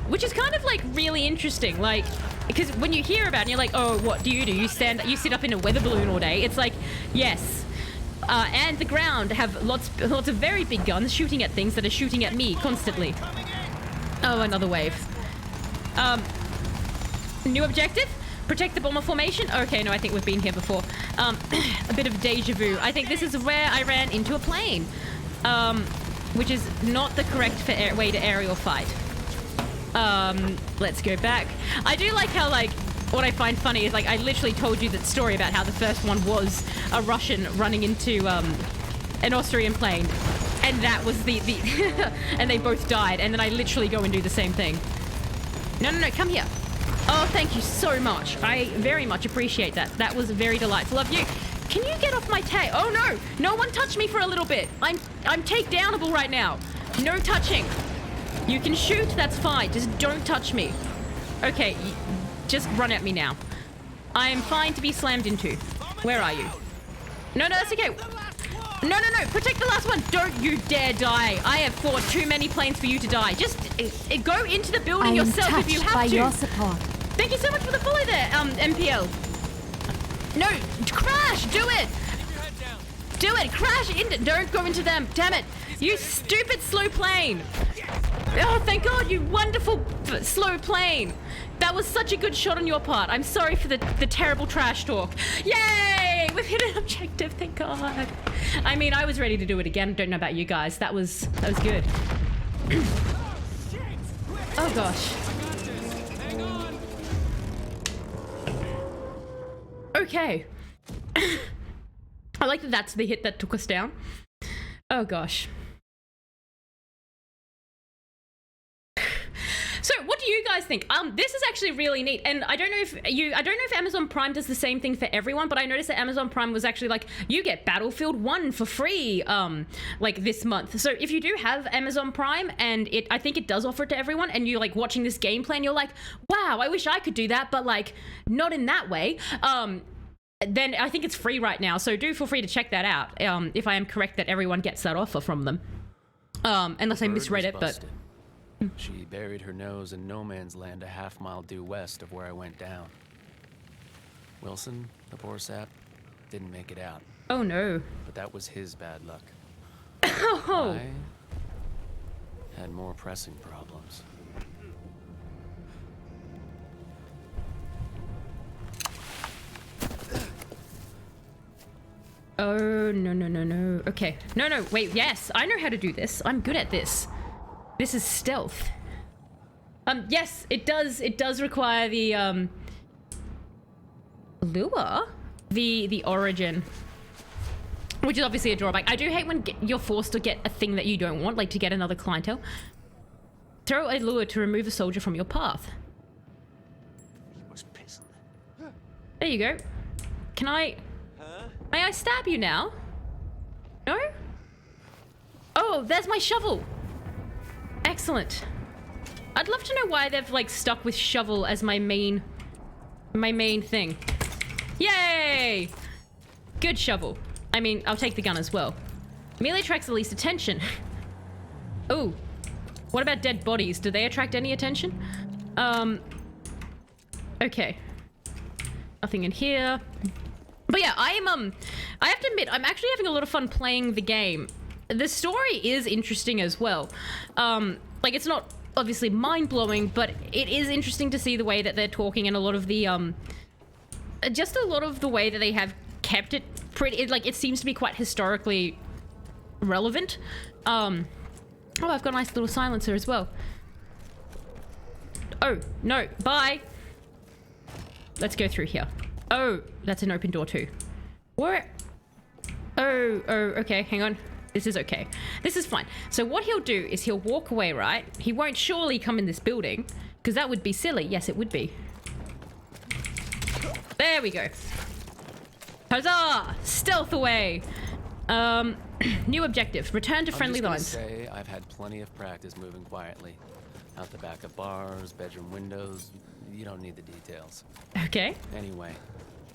Which is kind of like really interesting, like, because when you hear about it, you're like, oh, what do? You sit up in a weather balloon all day. It's like, yes. And the ground have lots of very big guns shooting at things that are shooting at me constantly. Oh, another wave. New objective? Protect the bomber formation? Okay, no, I think we've been here before. A bit of deja vu. I think this is where I ran into a plane. Which is not the correct way to aerial fight. Let's go back. I do like how, like, what I find funny is, like, I literally told you that story about how the first one was a Russian running into, an Austrian plane. And that was the and they both died. And then I literally go and do the same thing. No, come here. Oh, thank you so much. I very much appreciate that. That was very delightful of you. Can you get off my tag? Oh, no. No one touch me for a little bit. I'm takedownable right now. No touching. You can shoot, that's fine. Just don't touch me. Okay, just run at me now. I am fine to be slammed into. Where are you? No, that's okay. No. Protect the last one. Don't you dare die. I have fought too many planes for you to die. Just go into the building yourself if you have by to. Your support. Thank you so much for the follow there, MPL. No, crash. Do it. Do it. Crash into. Don't go into them. Damn it. You stupid slow plane. Oh, thank God, you wonderful slow plane. That was such a good shot on your part. I'm sorry for the terrible trash talk. Yay! We've hit an objective, thank God. I mean, I was ready to do it again. Don't know about you guys. That was good. Oh, gosh. Okay. I like that that's the hit that took us down. Oh, gosh. So, what do you guys think? This is actually really neat, and I don't know if Amazon Prime does the same thing for everyone, but I noticed that Amazon Prime was actually like, you get Battlefield 1 for free, like this month. So if you do have Amazon Prime, and I think it does offer it to everyone, and you're like watching this gameplay, and you're like, wow, I wish I could do that, but like not in that way. Then I think it's free right now, so do feel free to check that out. If I am correct that everyone gets that offer from them, unless I misread it, but. She buried her nose in no man's land a half-mile due west of where I went down. Wilson, the poor sap, didn't make it out. Oh no. But that was his bad luck. Oh. I had more pressing problems. Oh, no. Okay. No, wait, yes, I know how to do this. I'm good at this. This is stealth. Yes, it does require the, lure? The origin. Which is obviously a drawback. I do hate when you're forced to get a thing that you don't want, like to get another clientele. Throw a lure to remove a soldier from your path. There you go. Can I... May I stab you now? No? Oh, there's my shovel. Excellent. I'd love to know why they've like stuck with shovel as my main thing. Yay! Good shovel. I mean, I'll take the gun as well. Melee attracts the least attention. Oh, what about dead bodies? Do they attract any attention? Okay. Nothing in here. But yeah, I have to admit, I'm actually having a lot of fun playing the game. The story is interesting as well. Like, it's not obviously mind-blowing, but it is interesting to see the way that they're talking and a lot of the, just a lot of the way that they have kept it pretty, like, it seems to be quite historically relevant. Oh, I've got a nice little silencer as well. Oh, no, bye. Let's go through here. Oh, that's an open door too. Where? Oh, okay, hang on. This is okay. This is fine. So what he'll do is he'll walk away, right? He won't surely come in this building, because that would be silly. Yes, it would be. There we go. Huzzah! Stealth away! New objective. Return to friendly lines. I'm just gonna say I've had plenty of practice moving quietly. Out the back of bars, bedroom windows. You don't need the details. Okay. Anyway,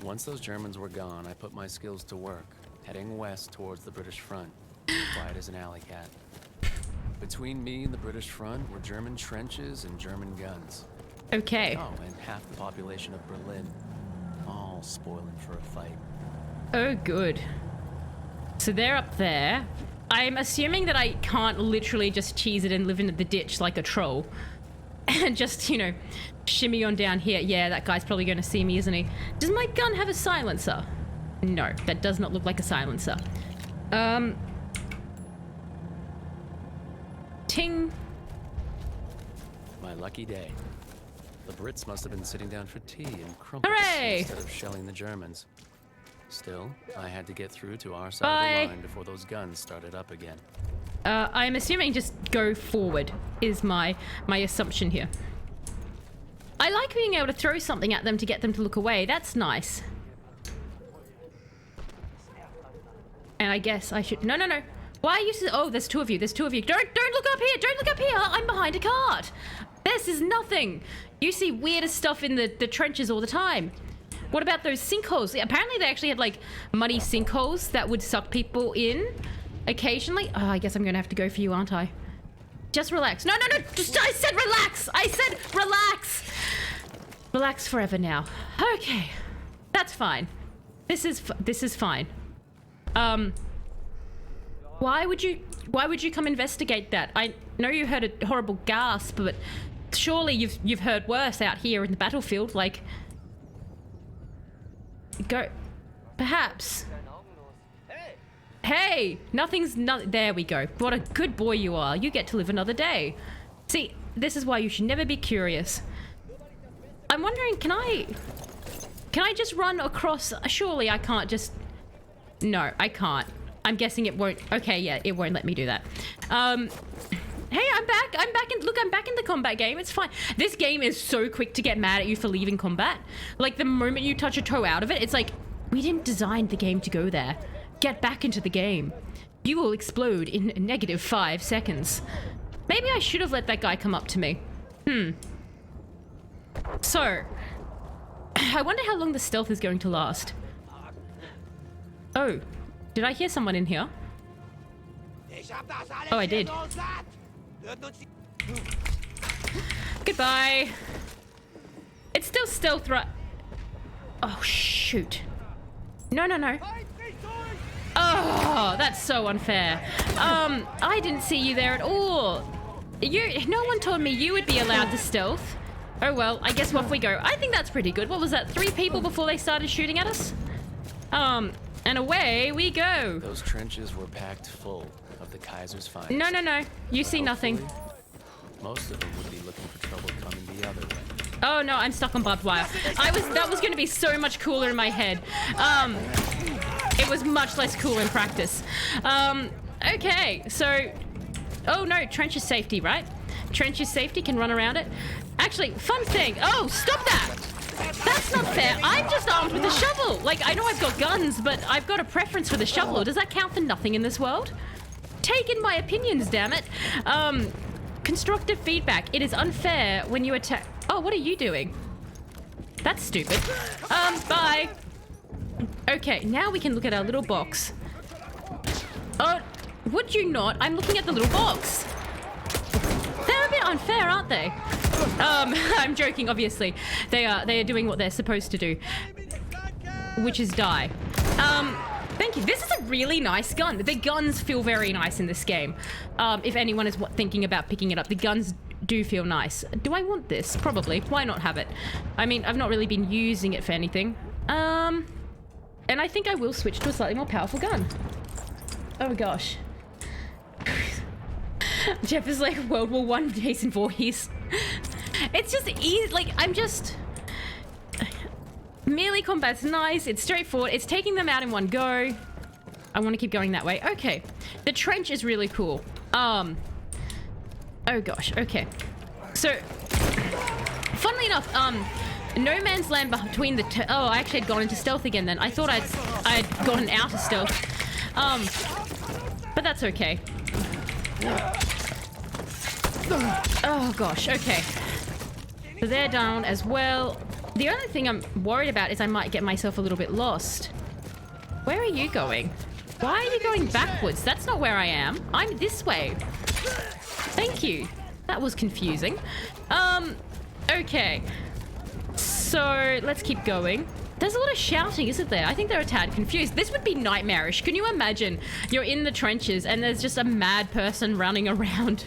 once those Germans were gone, I put my skills to work, heading west towards the British front. Quiet as an alley cat. Between me and the British front were German trenches and German guns. Okay. Oh, and half the population of Berlin. All spoiling for a fight. Oh, good. So they're up there. I'm assuming that I can't literally just cheese it and live in the ditch like a troll. And just, you know, shimmy on down here. Yeah, that guy's probably going to see me, isn't he? Does my gun have a silencer? No, that does not look like a silencer. Ting. My lucky day. The Brits must have been sitting down for tea and crumpets Hooray! instead of shelling the Germans. Still, I had to get through to our side Bye. of the line before those guns started up again. I'm assuming just go forward is my assumption here. I like being able to throw something at them to get them to look away. That's nice. And I guess I should... No. Why are you... Oh, there's two of you. Don't look up here. Don't look up here. I'm behind a cart. This is nothing. You see weirdest stuff in the trenches all the time. What about those sinkholes? Apparently they actually had like muddy sinkholes that would suck people in occasionally. Oh, I guess I'm gonna have to go for you, aren't I? Just relax. No. Just, I said relax. I said relax. Relax forever now. Okay, that's fine. This is fine. Why would you come investigate that? I know you heard a horrible gasp, but surely you've heard worse out here in the battlefield. Like, go, perhaps. Hey, nothing's not. There we go. What a good boy you are. You get to live another day. See, this is why you should never be curious. I'm wondering, can I just run across? Surely I can't just. No, I can't. I'm guessing it won't. Okay, yeah, it won't let me do that. Hey, I'm back. I'm back in the combat game. It's fine. This game is so quick to get mad at you for leaving combat. Like, the moment you touch a toe out of it, it's like, we didn't design the game to go there. Get back into the game. You will explode in -5 seconds. Maybe I should have let that guy come up to me. So, I wonder how long the stealth is going to last. Oh, did I hear someone in here? Oh, I did. Goodbye. It's still stealth, right? Oh, shoot. No. Oh, that's so unfair. I didn't see you there at all. No one told me you would be allowed to stealth. Oh, well, I guess off we go. I think that's pretty good. What was that, 3 people before they started shooting at us? And away we go. Those trenches were packed full of the Kaiser's finest. No. You see nothing. Most of them would be looking for trouble coming the other way. Oh no, I'm stuck on barbed wire. That was going to be so much cooler in my head. It was much less cool in practice. Okay, so, oh no, trench is safety, right? Trench is safety, can run around it. Actually, fun thing. Oh, stop that. That's not fair. I'm just armed with a shovel. Like, I know I've got guns, but I've got a preference for the shovel. Does that count for nothing in this world? Take in my opinions, damn it. Constructive feedback. It is unfair when you attack. Oh, what are you doing? That's stupid. Bye. Okay, now we can look at our little box. Oh, would you not? I'm looking at the little box. They're a bit unfair, aren't they? I'm joking, obviously. They are doing what they're supposed to do, which is die. Thank you. This is a really nice gun. The guns feel very nice in this game. If anyone is thinking about picking it up, the guns do feel nice. Do I want this? Probably. Why not have it? I mean, I've not really been using it for anything. And I think I will switch to a slightly more powerful gun. Oh gosh. Jeff is like World War One, Jason Voorhees. It's just easy. Like, I'm just... Melee combat's nice. It's straightforward. It's taking them out in one go. I want to keep going that way. Okay. The trench is really cool. Oh gosh. Okay. So, funnily enough, No Man's Land between the two... Oh, I actually had gone into stealth again then. I thought I'd gotten out of stealth. But that's okay. Oh gosh, okay. So they're down as well. The only thing I'm worried about is I might get myself a little bit lost. Where are you going? Why are you going backwards? That's not where I am. I'm this way. Thank you. That was confusing. Okay. So, let's keep going. There's a lot of shouting, isn't there? I think they're a tad confused. This would be nightmarish. Can you imagine? You're in the trenches and there's just a mad person running around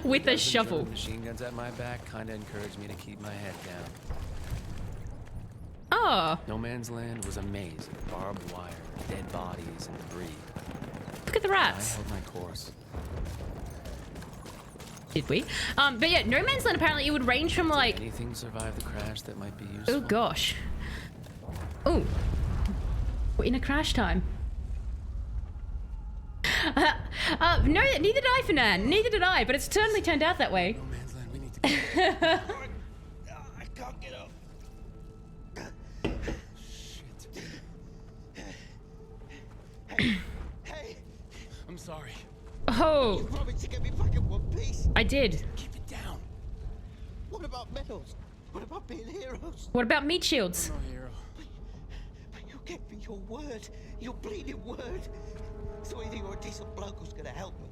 with a shovel. Machine guns at my back kind of encouraged me to keep my head down. Oh. No Man's Land was a maze of barbed wire, dead bodies, and debris. Look at the rats. I held my course. Did we? But yeah, No Man's Land apparently it would range from like... Anything survive the crash that might be useful? Oh gosh. Oh. We're in a crash time. No, neither did I, Fernand. Neither did I, but it's certainly turned out that way. No Man's Land, we need to go. I can't get up. Hey, I'm sorry. Oh, you promised to get me back in one piece. I did. Keep it down. What about medals? What about being heroes? What about meat shields? No hero. But you gave me your word, your bleeding word. So either you're a decent bloke who's gonna help me,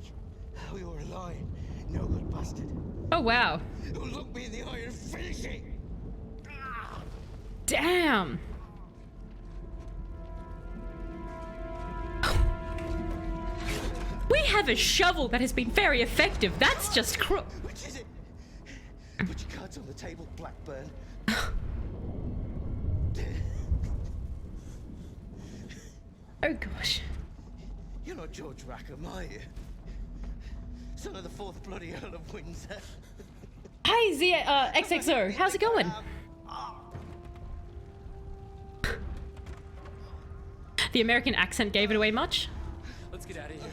or you're a lying, no good bastard Oh, wow. who'll look me in the eye and finish it. Damn. We have a shovel that has been very effective. That's just Which is it? Put your cards on the table, Blackburn. Oh, gosh. You're not George Rackham, are you? Son of the fourth bloody Earl of Windsor. Hey, XXO. How's it going? The American accent gave it away much? Let's get out of here.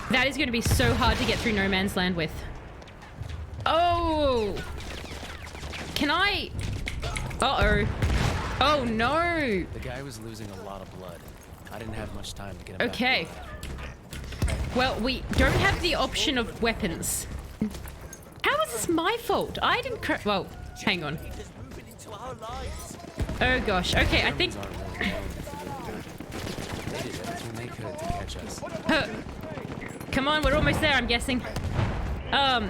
That is going to be so hard to get through No Man's Land with. Oh! Can I... Uh-oh. Oh, no! The guy was losing a lot of blood. I didn't have much time to get him Okay. back. Well, we don't have the option of weapons. How is this my fault? I didn't well, hang on. Oh gosh. Okay, I think... They did everything they could to catch us. Come on, we're almost there, I'm guessing. Oh,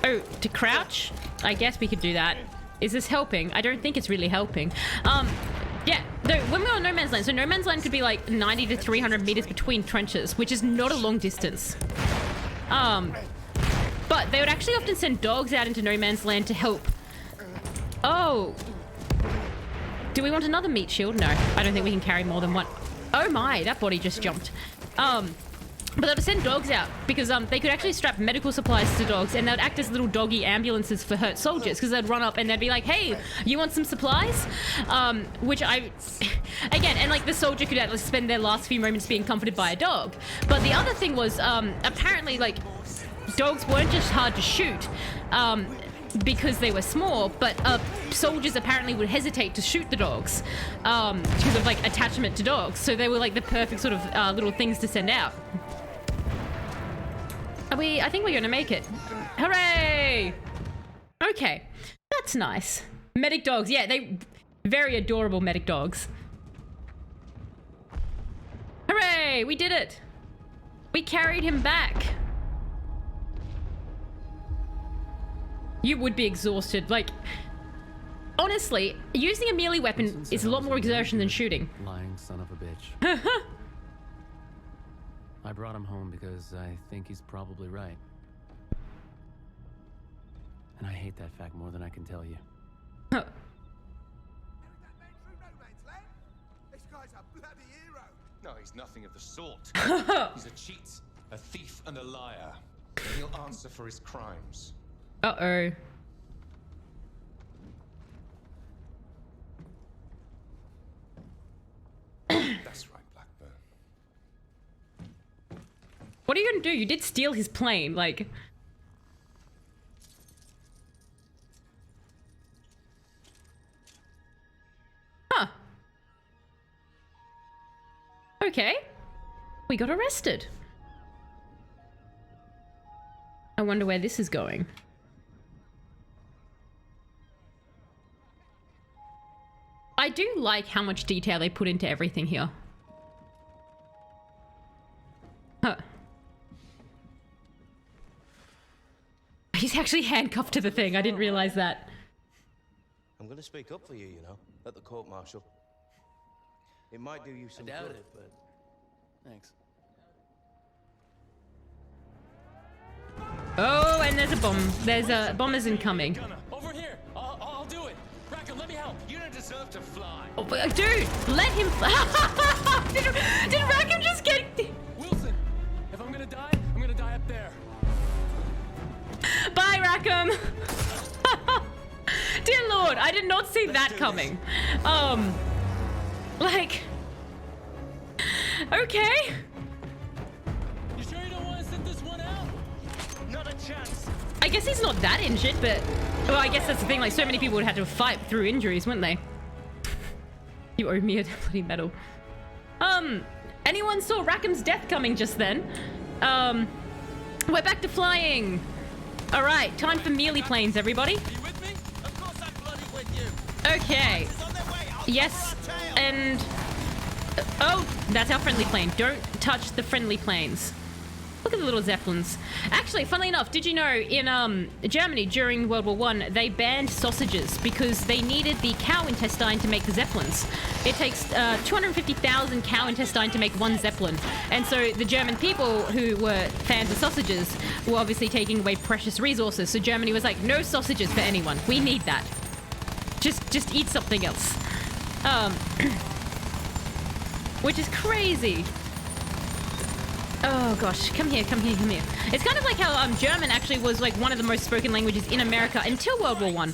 to crouch? I guess we could do that. Is this helping? I don't think it's really helping. Yeah, though, when we're on No Man's Land, so No Man's Land could be like 90 to 300 meters between trenches, which is not a long distance. But they would actually often send dogs out into No Man's Land to help. Oh. Do we want another meat shield? No, I don't think we can carry more than one. Oh my, that body just jumped. But they would send dogs out because they could actually strap medical supplies to dogs and they would act as little doggy ambulances for hurt soldiers because they'd run up and they'd be like, hey, you want some supplies? Which I... Again, and like the soldier could at least spend their last few moments being comforted by a dog. But the other thing was apparently like dogs weren't just hard to shoot because they were small, but soldiers apparently would hesitate to shoot the dogs because of like attachment to dogs. So they were like the perfect sort of little things to send out. I think we're gonna make it. Hooray! Okay, that's nice. Medic dogs, yeah, they very adorable medic dogs. Hooray! We did it! We carried him back. You would be exhausted, like... Honestly, using a melee weapon is a lot more exertion than shooting. Lying son of a bitch. I brought him home because I think he's probably right. And I hate that fact more than I can tell you. That man through No Man's Land? This guy's a bloody hero. No, he's nothing of the sort. He's a cheat, a thief, and a liar. And he'll answer for his crimes. Uh-oh. That's right, Blackburn. What are you gonna do? You did steal his plane, like... Huh. Okay. We got arrested. I wonder where this is going. I do like how much detail they put into everything here. Huh. He's actually handcuffed to the thing. I didn't realize that. I'm going to speak up for you, you know, at the court martial. It might do you some I doubt good. it, but thanks. Oh, and there's a bomb. There's a bombers incoming. Over here. I'll do it. Rackham, let me help. You don't deserve to fly. Oh, but, dude, let him. did Rackham just get? Wilson, if I'm gonna die up there. Bye, Rackham. Dear Lord, I did not see that coming. Like, okay. You sure you don't want to sit this one out? Not a chance. I guess he's not that injured, but well, I guess that's the thing. Like, so many people would have to fight through injuries, wouldn't they? You owe me a bloody medal. Anyone saw Rackham's death coming just then? We're back to flying. All right, time for melee planes, everybody. You with me? Of course I'm bloody with you. Okay. Yes, and oh, that's our friendly plane. Don't touch the friendly planes. Look at the little Zeppelins. Actually, funnily enough, did you know in Germany during World War I, they banned sausages because they needed the cow intestine to make the Zeppelins. It takes 250,000 cow intestine to make one Zeppelin. And so the German people who were fans of sausages were obviously taking away precious resources. So Germany was like, no sausages for anyone. We need that. Just eat something else. Which is crazy. Oh gosh, come here, come here, come here. It's kind of like how German actually was like one of the most spoken languages in America until World War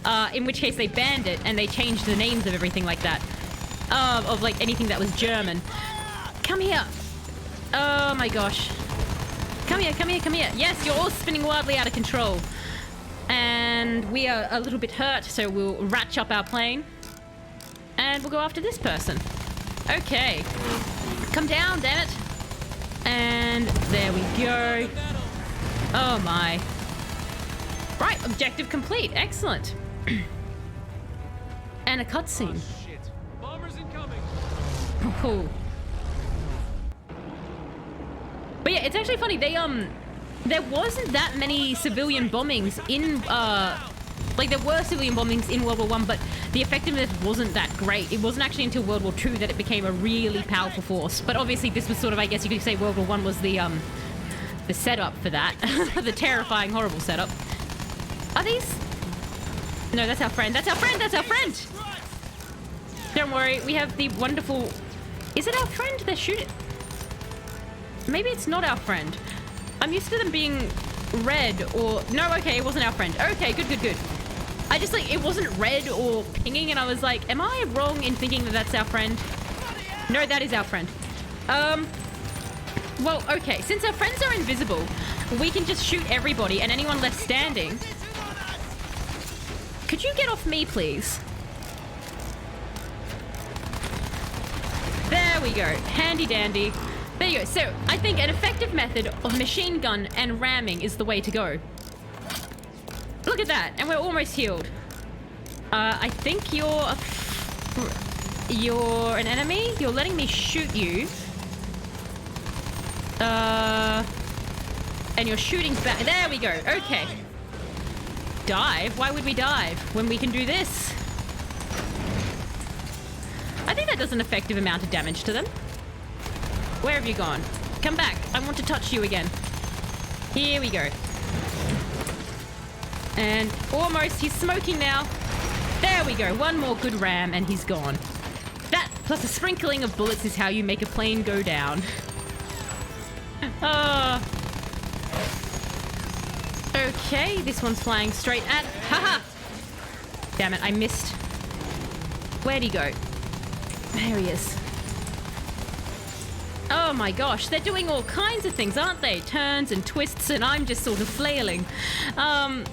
I, in which case they banned it and they changed the names of everything like that, of like anything that was German. Come here. Oh my gosh. Come here, come here, come here. Yes, you're all spinning wildly out of control. And we are a little bit hurt, so we'll ratch up our plane. And we'll go after this person. Okay. Come down, damn it. And there we go. Oh my. Right, objective complete. Excellent. And a cutscene. Shit. Bombers incoming. Oh. But yeah, it's actually funny. They there wasn't that many civilian bombings in like there were civilian bombings in World War I, but the effectiveness wasn't that great. It wasn't actually until World War II that it became a really powerful force. But obviously this was sort of, I guess you could say World War I was the setup for that. The terrifying, horrible setup. Are these? No, that's our friend. That's our friend. That's our friend. Don't worry. We have the wonderful... Is it our friend? They're shooting... Maybe it's not our friend. I'm used to them being red or... No, okay, it wasn't our friend. Okay, good, good, good. I just, like, it wasn't red or pinging, and I was like, am I wrong in thinking that that's our friend? No, that is our friend. Well, okay, since our friends are invisible, we can just shoot everybody and anyone left standing. Could you get off me, please? There we go. Handy dandy. There you go. So, I think an effective method of machine gun and ramming is the way to go. Look at that. And we're almost healed. I think you're an enemy. You're letting me shoot you. And you're shooting back. There we go. Okay. Dive? Why would we dive when we can do this? I think that does an effective amount of damage to them. Where have you gone? Come back. I want to touch you again. Here we go. And almost. He's smoking now. There we go. One more good ram and he's gone. That Plus a sprinkling of bullets is how you make a plane go down. Okay, this one's flying straight at... Haha! Damn it, I missed. Where'd he go? There he is. Oh my gosh, they're doing all kinds of things, aren't they? Turns and twists, and I'm just sort of flailing. Oh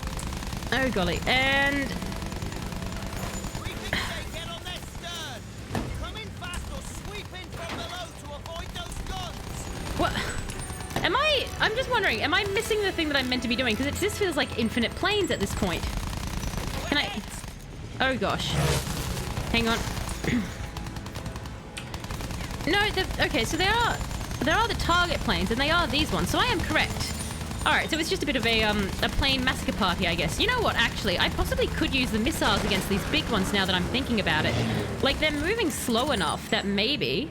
golly, and... What? I'm just wondering, am I missing the thing that I'm meant to be doing? Because this feels like infinite planes at this point. Can I... Oh gosh. Hang on. No, okay, so there are the target planes, and they are these ones, so I am correct. Alright, so it's just a bit of a plane massacre party, I guess. You know what, actually, I possibly could use the missiles against these big ones now that I'm thinking about it. Like, they're moving slow enough that maybe...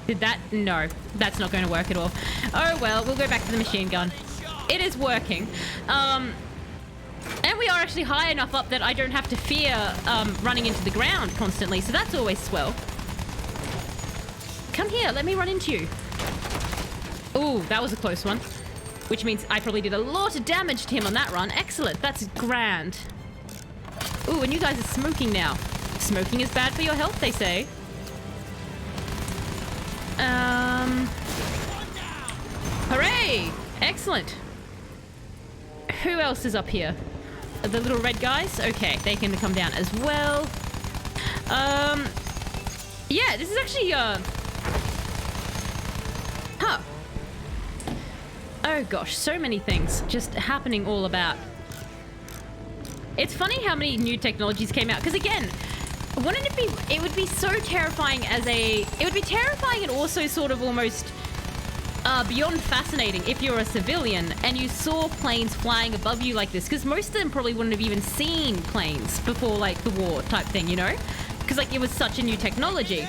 Did that? No, that's not going to work at all. Oh well, we'll go back to the machine gun. It is working. And we are actually high enough up that I don't have to fear running into the ground constantly, so that's always swell. Come here, let me run into you. Ooh, that was a close one. Which means I probably did a lot of damage to him on that run. Excellent, that's grand. Ooh, and you guys are smoking now. Smoking is bad for your health, they say. Hooray! Excellent. Who else is up here? The little red guys? Okay, they can come down as well. Yeah, this is actually, Huh. Oh gosh, so many things just happening all about. It's funny how many new technologies came out, because again, wouldn't it be, it would be so terrifying as a, it would be terrifying and also sort of almost beyond fascinating if you're a civilian and you saw planes flying above you like this, because most of them probably wouldn't have even seen planes before like the war type thing, you know, because like it was such a new technology.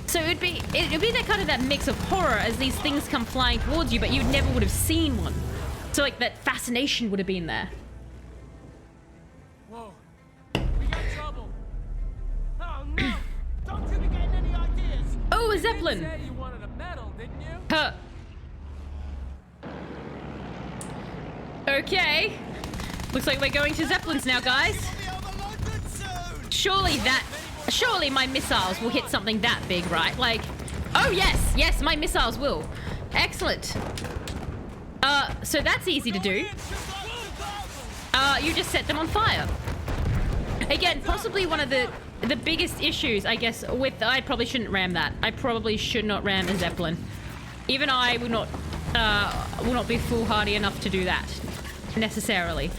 So it'd be that kind of that mix of horror as these things come flying towards you, but you never would have seen one. So like that fascination would have been there. Whoa. We got trouble. Oh no! Don't you be getting any ideas? Oh, a Zeppelin! You said you wanted a medal, didn't you? Huh. Okay. Looks like we're going to Zeppelins now, guys. Surely my missiles will hit something that big, right? Like, oh yes, my missiles will. Excellent. So that's easy to do. You just set them on fire. Again, possibly one of the biggest issues, I guess, with, I probably shouldn't ram that. I probably should not ram a Zeppelin. Even I will not be foolhardy enough to do that, necessarily.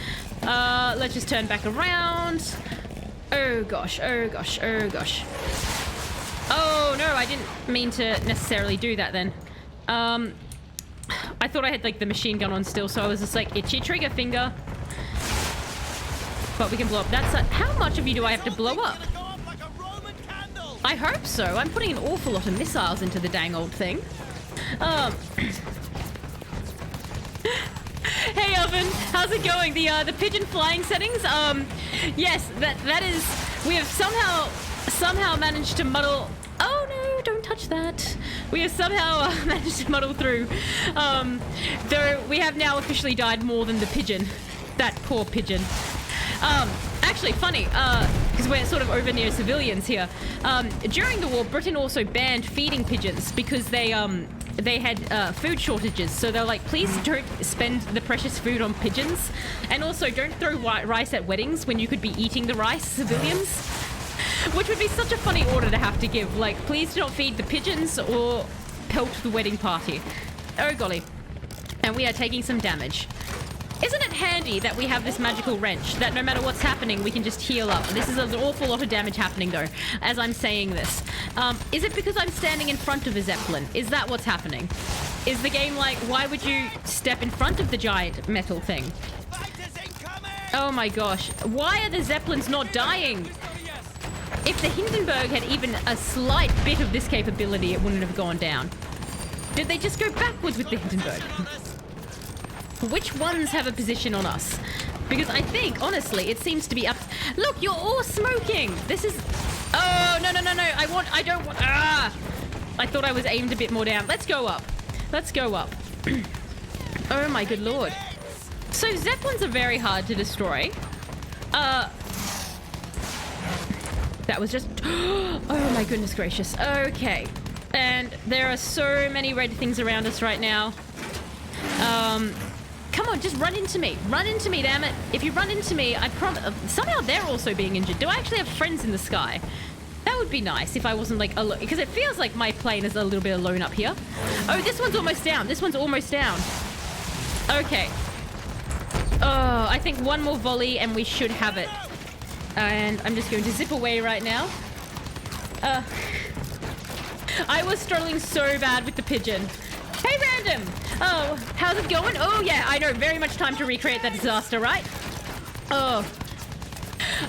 Let's just turn back around. Oh gosh, oh gosh, oh gosh. Oh no, I didn't mean to necessarily do that then. I thought I had like the machine gun on still, so I was just like, itchy trigger finger. But we can blow up that side. How much of you do I have to blow up? I hope so. I'm putting an awful lot of missiles into the dang old thing. Hey Oven, how's it going? The pigeon flying settings? Yes, that is, we have somehow managed to muddle. Oh no, don't touch that. We have somehow managed to muddle through. Though we have now officially died more than the pigeon. That poor pigeon. Actually funny, because we're sort of over near civilians here. During the war, Britain also banned feeding pigeons because they had food shortages. So they're like, please don't spend the precious food on pigeons. And also don't throw rice at weddings when you could be eating the rice, civilians. Which would be such a funny order to have to give. Like, please do not feed the pigeons or pelt the wedding party. Oh golly. And we are taking some damage. Isn't it handy that we have this magical wrench that no matter what's happening, we can just heal up? This is an awful lot of damage happening though, as I'm saying this. Is it because I'm standing in front of a Zeppelin? Is that what's happening? Is the game like, why would you step in front of the giant metal thing? Oh my gosh. Why are the Zeppelins not dying? If the Hindenburg had even a slight bit of this capability, it wouldn't have gone down. Did they just go backwards with the Hindenburg? Which ones have a position on us? Because I think, honestly, it seems to be up. Look, you're all smoking. This is. Oh, no. I don't want. Ah! I thought I was aimed a bit more down. Let's go up. Let's go up. Oh, my good lord. So, Zeppelins are very hard to destroy. That was just. Oh, my goodness gracious. Okay. And there are so many red things around us right now. Come on, just run into me. Run into me, damn it. If you run into me, I promise. Somehow they're also being injured. Do I actually have friends in the sky? That would be nice if I wasn't like alone. Because it feels like my plane is a little bit alone up here. Oh, this one's almost down. This one's almost down. Okay. Oh, I think one more volley and we should have it. And I'm just going to zip away right now. I was struggling so bad with the pigeon. Hey, random! Oh, how's it going? Oh, yeah, I know. Very much time to recreate that disaster, right? Oh.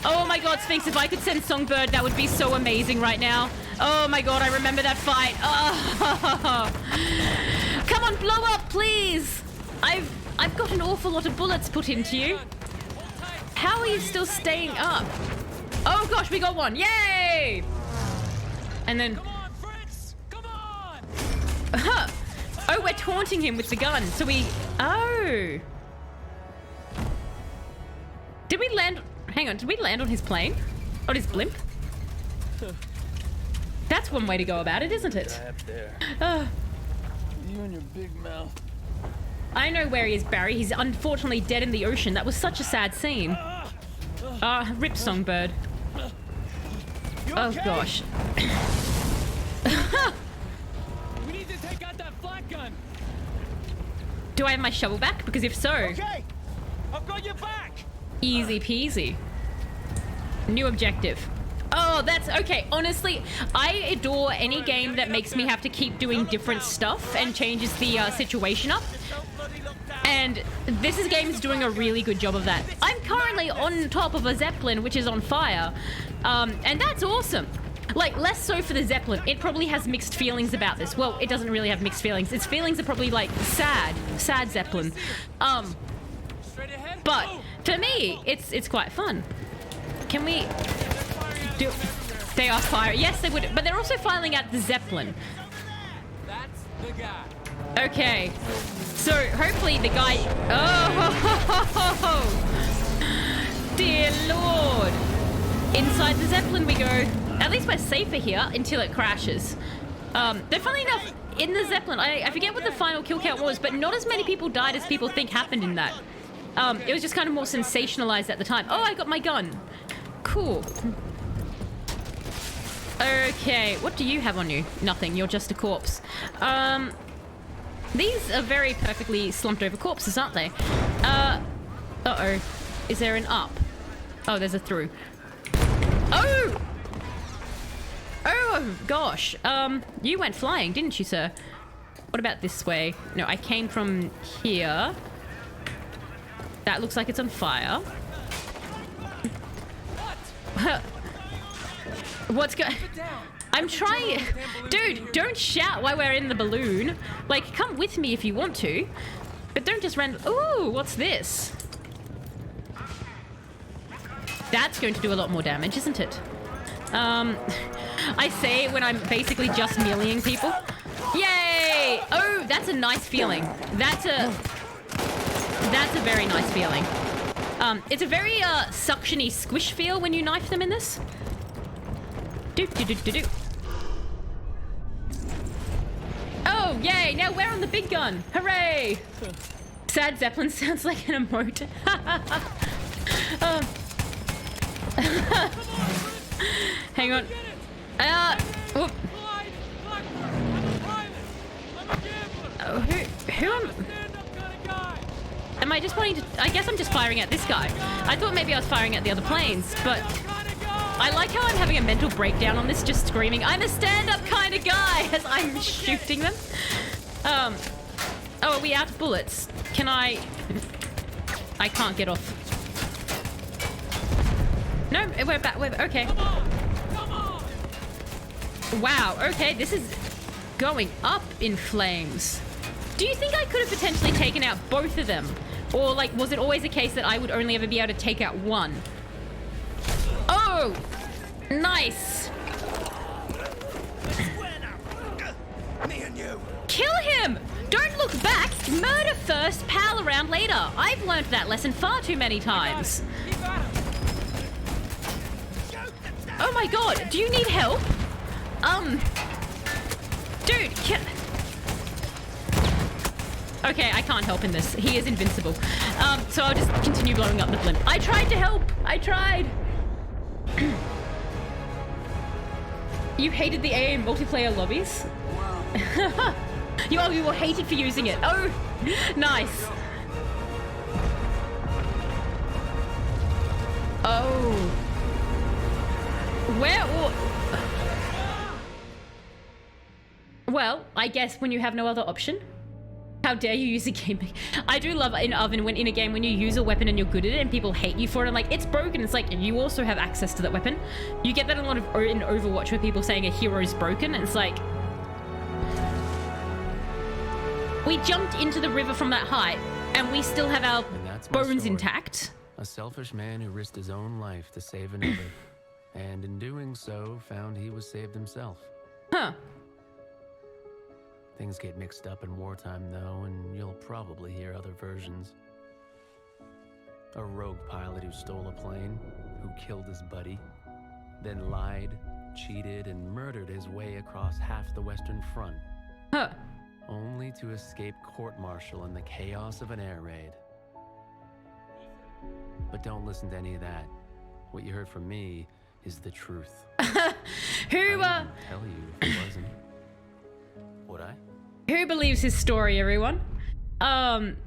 Oh, my God, Sphinx, if I could send Songbird, that would be so amazing right now. Oh, my God, I remember that fight. Oh. Come on, blow up, please! I've got an awful lot of bullets put into you. How are you still staying up? Oh, gosh, we got one. Yay! And then... Come on, Fritz! Come on! Oh, we're taunting him with the gun. So we... Oh. Did we land... Hang on. Did we land on his plane? On his blimp? That's one way to go about it, isn't it? Up there. You and your big mouth. I know where he is, Barry. He's unfortunately dead in the ocean. That was such a sad scene. Rip Songbird. Oh, gosh. We need to take out that flat gun. Do I have my shovel back? Because if so... Okay, I've got your back. Easy peasy. New objective. Oh, that's okay. Honestly, I adore any game that makes me have to keep doing different stuff and changes the situation up. And this game is doing a really good job of that. I'm currently on top of a Zeppelin, which is on fire. And that's awesome. Like, less so for the Zeppelin. It probably has mixed feelings about this. Well, it doesn't really have mixed feelings. Its feelings are probably, like, sad. Sad Zeppelin. But for me, it's quite fun. Can we do... They are firing. Yes, they would. But they're also firing at the Zeppelin. That's the guy. Okay. So, hopefully the guy... Oh! Dear Lord. Inside the Zeppelin we go. At least we're safer here until it crashes. Though funnily enough, in the Zeppelin, I forget what the final kill count was, but not as many people died as people think happened in that. It was just kind of more sensationalized at the time. Oh, I got my gun. Cool. Okay, what do you have on you? Nothing, you're just a corpse. These are very perfectly slumped over corpses, aren't they? Uh-oh. Is there an up? Oh, there's a through. Oh! Oh, gosh. You went flying, didn't you, sir? What about this way? No, I came from here. That looks like it's on fire. What's going... I'm trying... Dude, don't shout while we're in the balloon. Like, come with me if you want to. But don't just run... Ooh, what's this? That's going to do a lot more damage, isn't it? I say it when I'm basically just meleeing people. Yay! Oh, that's a nice feeling. That's a very nice feeling. It's a very suctiony squish feel when you knife them in this. Do. Oh, yay! Now we're on the big gun. Hooray! Sad Zeppelin sounds like an emote. Hang on. Whoop. Who am I just pointing to? I guess I'm just firing at this guy. I thought maybe I was firing at the other planes, but I like how I'm having a mental breakdown on this, just screaming, I'm a stand-up kind of guy as I'm shooting them. Oh, are we out of bullets? Can I can't get off. No, we're back. Okay. Come on! Wow, okay, this is going up in flames. Do you think I could have potentially taken out both of them Or like, was it always a case that I would only ever be able to take out one? Oh, nice. Me and you. Kill him! Don't look back! Murder first, pal around later. I've learned that lesson far too many times. Oh my god, do you need help? Dude, okay, I can't help in this. He is invincible. So I'll just continue blowing up the blimp. I tried to help! I tried! You hated the AA multiplayer lobbies? You were hated for using it. Oh, nice. Oh. Where? Well, I guess when you have no other option. How dare you use a game? I do love in Oven when in a game when you use a weapon and you're good at it and people hate you for it. I'm like, it's broken. It's like you also have access to that weapon. You get that a lot of in Overwatch where people saying a hero is broken. And it's like, we jumped into the river from that height and we still have our bones intact. A selfish man who risked his own life to save another, and in doing so, found he was saved himself. Huh. Things get mixed up in wartime, though, and you'll probably hear other versions. A rogue pilot who stole a plane, who killed his buddy, then lied, cheated, and murdered his way across half the Western Front. Huh. Only to escape court-martial in the chaos of an air raid. But don't listen to any of that. What you heard from me is the truth. I wouldn't tell you if it wasn't. Would I? Who believes his story, everyone? So I'm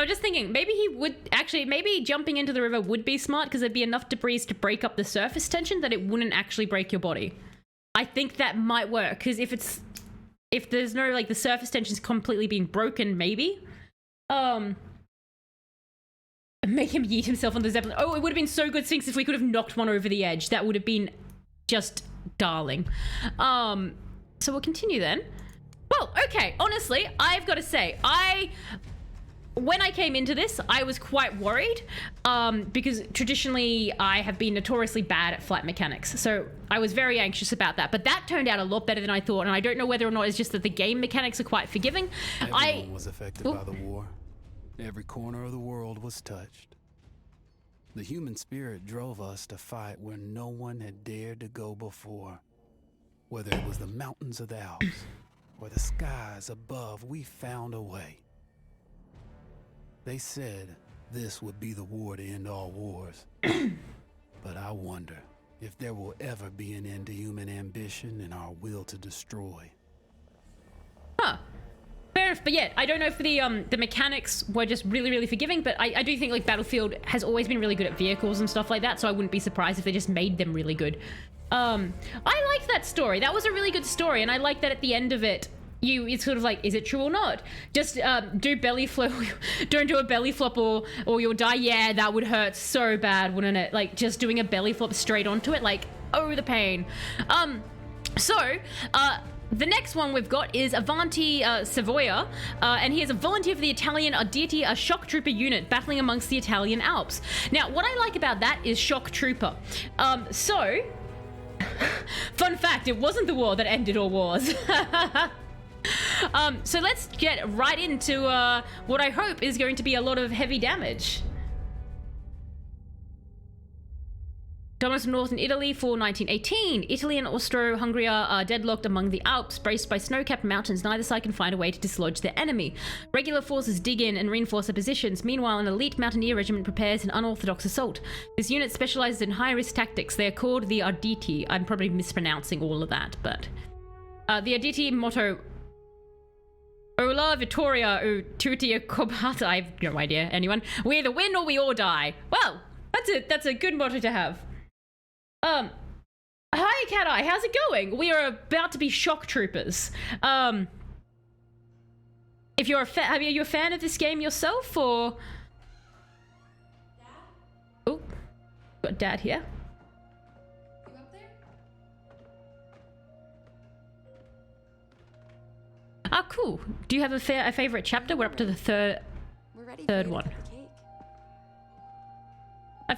just thinking, maybe he would actually, maybe jumping into the river would be smart because there'd be enough debris to break up the surface tension that it wouldn't actually break your body. I think that might work because if there's no, like, the surface tension's completely being broken, maybe. Make him yeet himself on the Zeppelin. Oh, it would have been so good, Sphinx, if we could have knocked one over the edge. That would have been just darling. So we'll continue then. Well, okay, honestly, I've got to say, when I came into this, I was quite worried because traditionally I have been notoriously bad at flight mechanics. So I was very anxious about that, but that turned out a lot better than I thought. And I don't know whether or not it's just that the game mechanics are quite forgiving. Everyone was affected by the war. Every corner of the world was touched. The human spirit drove us to fight where no one had dared to go before. Whether it was the mountains of the Alps or the skies above, we found a way. They said this would be the war to end all wars. But I wonder if there will ever be an end to human ambition and our will to destroy. Huh. Fair enough, but yeah, I don't know if the mechanics were just really, really forgiving, but I do think like Battlefield has always been really good at vehicles and stuff like that, so I wouldn't be surprised if they just made them really good. I liked that story. That was a really good story, and I like that at the end of it, it's sort of like, is it true or not? Just do belly flop, don't do a belly flop or you'll die. Yeah, that would hurt so bad, wouldn't it? Like just doing a belly flop straight onto it, like, oh, the pain. The next one we've got is Avanti Savoia, and he is a volunteer for the Italian Arditi, a shock trooper unit battling amongst the Italian Alps. Now, what I like about that is shock trooper. Fun fact, it wasn't the war that ended all wars. So let's get right into what I hope is going to be a lot of heavy damage. Dominance of northern Italy for 1918. Italy and Austro-Hungary are deadlocked among the Alps, braced by snow-capped mountains. Neither side can find a way to dislodge their enemy. Regular forces dig in and reinforce their positions. Meanwhile, an elite mountaineer regiment prepares an unorthodox assault. This unit specializes in high-risk tactics. They are called the Arditi. I'm probably mispronouncing all of that, but... the Arditi motto... Ola Vittoria o Tutti Cobata. I have no idea. Anyone? We either win or we all die. Well, that's a good motto to have. Hi Cat Eye, how's it going? We are about to be shock troopers. If you're are you a fan of this game yourself, or? Oh, got Dad here. You up there? Ah, cool. Do you have a favorite chapter? We're up to the third one.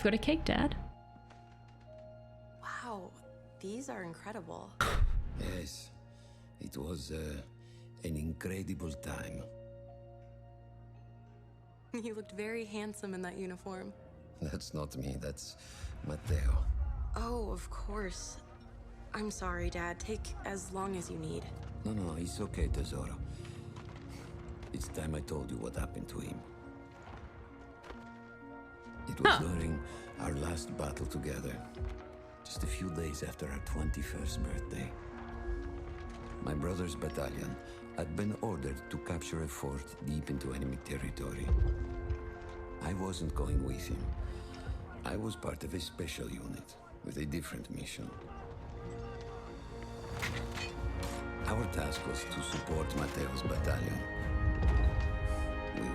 I've got a cake, Dad. Wow, these are incredible. Yes, it was an incredible time. You looked very handsome in that uniform. That's not me, that's Matteo. Oh, of course. I'm sorry, Dad. Take as long as you need. No, it's okay, Tesoro. It's time I told you what happened to him. It was during our last battle together, just a few days after our 21st birthday. My brother's battalion had been ordered to capture a fort deep into enemy territory. I wasn't going with him. I was part of a special unit with a different mission. Our task was to support Matteo's battalion.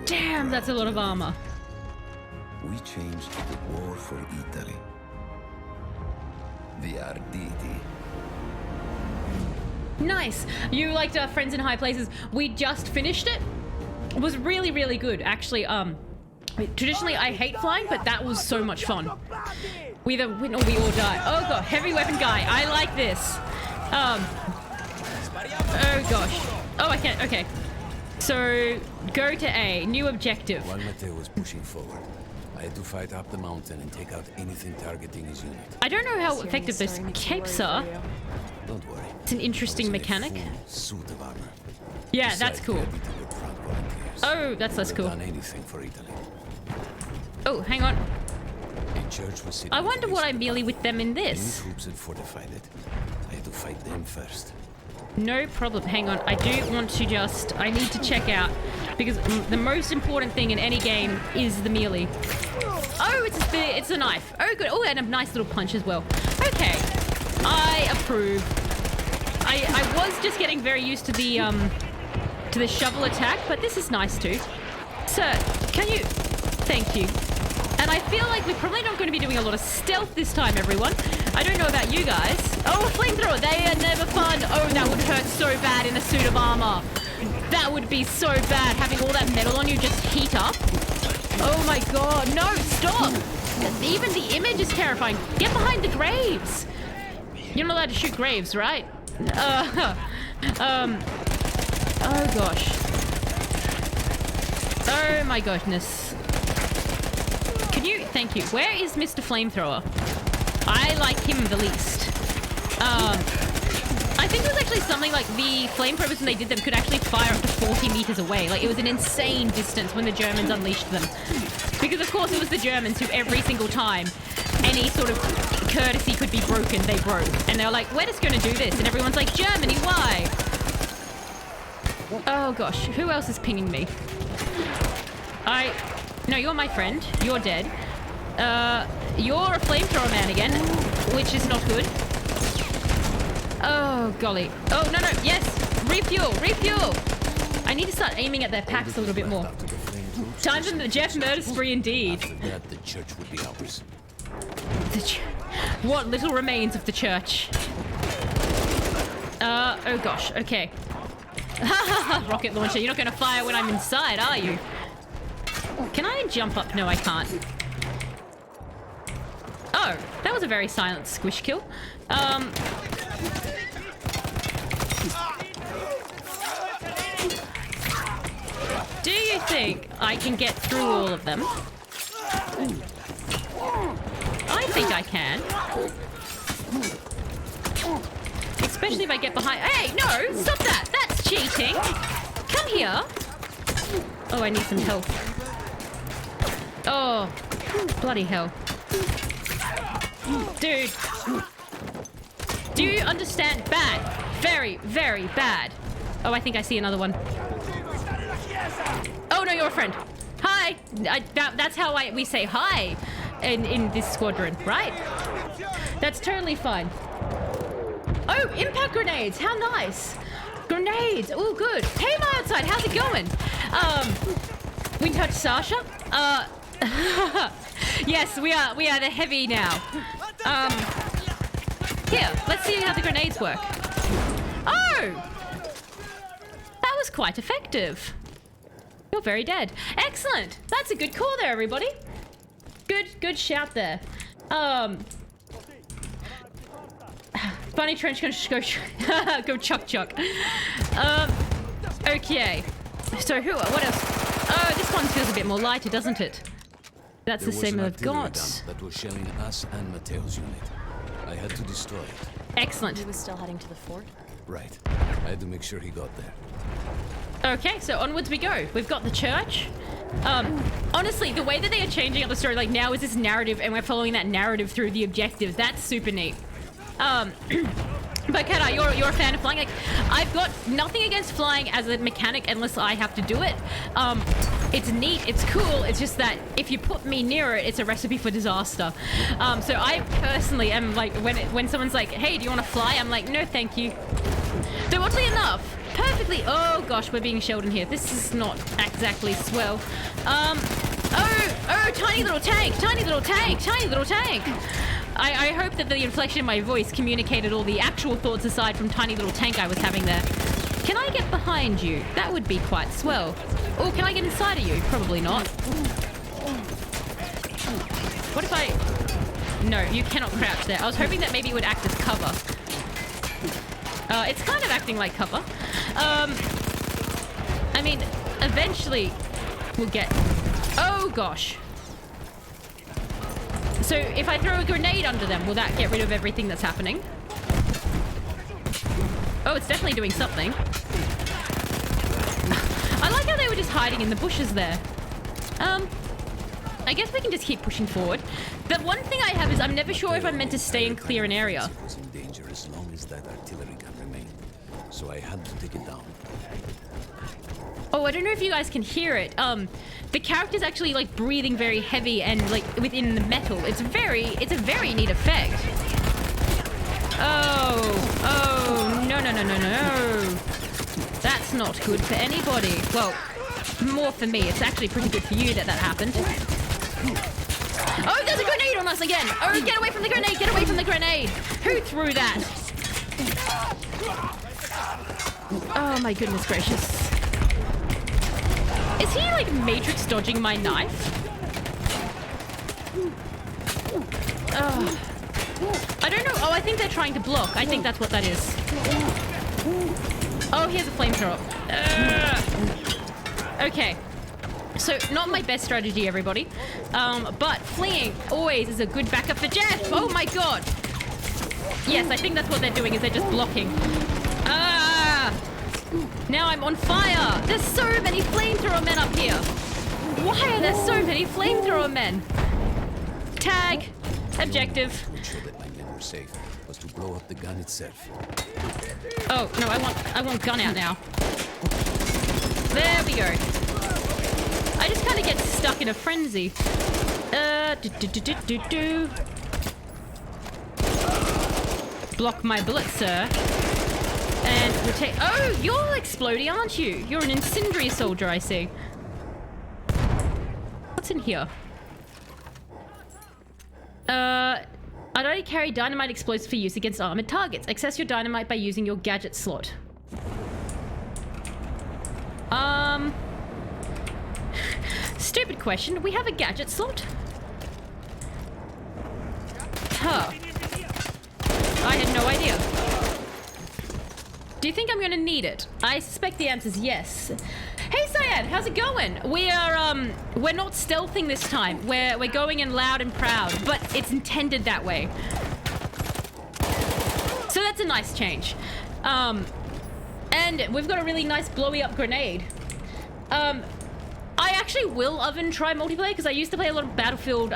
Damn, that's a lot of armor. We changed the war for Italy. The Arditi. Nice. You liked Friends in High Places. We just finished it. It was really, really good. Actually, traditionally I hate flying, but that was so much fun. We either win or we all die. Oh god, heavy weapon guy. I like this. Oh gosh. Oh, I can't. Okay. So go to A. New objective. While Matteo was pushing forward, I had to fight up the mountain and take out anything targeting his unit. I don't know how effective those capes are. Don't worry. It's an interesting mechanic. Suit of armor. Yeah, that's cool. Oh, that's less cool. Done anything for Italy. Oh, hang on. A church was sitting I wonder what I melee with them in this. Any troops had fortified it. I had to fight them first. No problem. Hang on. I do want to just... I need to check out. Because the most important thing in any game is the melee. Oh, it's a knife. Oh, good. Oh, and a nice little punch as well. Okay. I approve. I was just getting very used to the shovel attack, but this is nice too. Sir, can you... Thank you. And I feel like we're probably not going to be doing a lot of stealth this time, everyone. I don't know about you guys. Oh, a flamethrower. They are never fun. Oh, that would hurt so bad in a suit of armor. That would be so bad, having all that metal on you just heat up. Oh my god. No, stop. Even the image is terrifying. Get behind the graves. You're not allowed to shoot graves, right? Oh gosh. Oh my goodness. Can you... Thank you. Where is Mr. Flamethrower? I like him the least. I think it was actually something like the flamethrowers when they did them could actually fire up to 40 meters away. Like, it was an insane distance when the Germans unleashed them. Because, of course, it was the Germans who every single time any sort of courtesy could be broken, they broke. And they were like, we're just going to do this. And everyone's like, Germany, why? Oh, gosh. Who else is pinging me? No, you're my friend. You're dead. You're a flamethrower man again, which is not good. Oh, golly. Oh, no. Yes. Refuel. I need to start aiming at their packs a little bit more. Time for the Jeff murder spree indeed. After that, the church would be ours. What little remains of the church. Oh gosh. Okay. Rocket launcher. You're not going to fire when I'm inside, are you? Can I jump up? No, I can't. Oh, that was a very silent squish kill. Do you think I can get through all of them? I think I can. Especially if I get behind... Hey, no! Stop that! That's cheating! Come here! Oh, I need some help. Oh, bloody hell. Dude. Do you understand? Bad. Very, very bad. Oh, I think I see another one. Oh, no, you're a friend. Hi. That's how we say hi in this squadron, right? That's totally fine. Oh, impact grenades. How nice. Grenades. Oh, good. Hey, my outside. How's it going? We touch Sasha? Yes, we are the heavy now. Here, let's see how the grenades work. Oh! That was quite effective. You're very dead. Excellent. That's a good call there, everybody. Good shout there. Bunny trench coat, go chuck. Okay. So what else? Oh, this one feels a bit more lighter, doesn't it? That's the same I've got. That was shelling us and Mateo's unit. I had to destroy it. Excellent. He was still heading to the fort? Right. I had to make sure he got there. Okay, so onwards we go. We've got the church. Honestly, the way that they are changing up the story, like now is this narrative, and we're following that narrative through the objectives. That's super neat. But Kata, you're a fan of flying. Like, I've got nothing against flying as a mechanic unless I have to do it. It's neat, it's cool. It's just that if you put me near it, it's a recipe for disaster. So I personally am like, when someone's like, hey, do you want to fly? I'm like, no, thank you. Though oddly enough, perfectly. Oh gosh, we're being shelled in here. This is not exactly swell. Oh, tiny little tank. I hope that the inflection in my voice communicated all the actual thoughts aside from tiny little tank I was having there. Can I get behind you? That would be quite swell. Or can I get inside of you? Probably not. What if I... No, you cannot crouch there. I was hoping that maybe it would act as cover. It's kind of acting like cover. I mean, eventually we'll get... Oh gosh. So if I throw a grenade under them, will that get rid of everything that's happening? Oh, it's definitely doing something. I like how they were just hiding in the bushes there. I guess we can just keep pushing forward. The one thing I have is I'm never sure if I'm meant to stay and clear an area. It was in danger as long as that artillery gun remained, so I had to take it down. Oh, I don't know if you guys can hear it. The character's actually like breathing very heavy and like within the metal. It's a very neat effect. Oh, no. That's not good for anybody. Well, more for me. It's actually pretty good for you that happened. Oh, there's a grenade on us again. Oh, get away from the grenade. Get away from the grenade. Who threw that? Oh my goodness gracious. Is he like matrix dodging my knife? Oh. I don't know. Oh, I think they're trying to block. I think that's what that is. Oh, here's a flamethrower. Okay. So, not my best strategy, everybody. But fleeing always is a good backup for Jeff. Oh my god. Yes, I think that's what they're doing, is they're just blocking. Now I'm on fire. There's so many flamethrower men up here. Why are there so many flamethrower men? Tag. Objective. Ensure that my men were safe was to blow up the gun itself. Oh, no, I want gun out now. There we go. I just kind of get stuck in a frenzy. Block my bullet, sir. And we'll take... Oh, you're exploding, aren't you? You're an incendiary soldier, I see. What's in here? I'd only carry dynamite explosives for use against armored targets. Access your dynamite by using your gadget slot. Stupid question. We have a gadget slot? Huh. I had no idea. Do you think I'm gonna need it? I suspect the answer is yes. Hey Syed, how's it going? We're not stealthing this time. We're going in loud and proud, but it's intended that way. So that's a nice change. And we've got a really nice blowy up grenade. I actually will try multiplayer because I used to play a lot of Battlefield